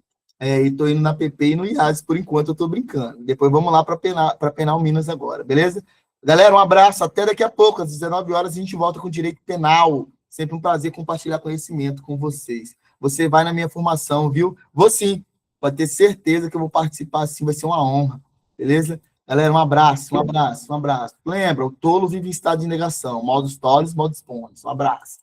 E tô indo na PP e no IAS, por enquanto eu tô brincando. Depois vamos lá para Penal Minas agora, beleza? Galera, um abraço, até daqui a pouco, às 19 horas a gente volta com direito penal. Sempre um prazer compartilhar conhecimento com vocês. Você vai na minha formação, viu? Vou sim, pode ter certeza que eu vou participar sim, vai ser uma honra, beleza? Galera, um abraço, um abraço, um abraço. Lembra, o tolo vive em estado de negação. Modos tolos, modos pontos. Um abraço.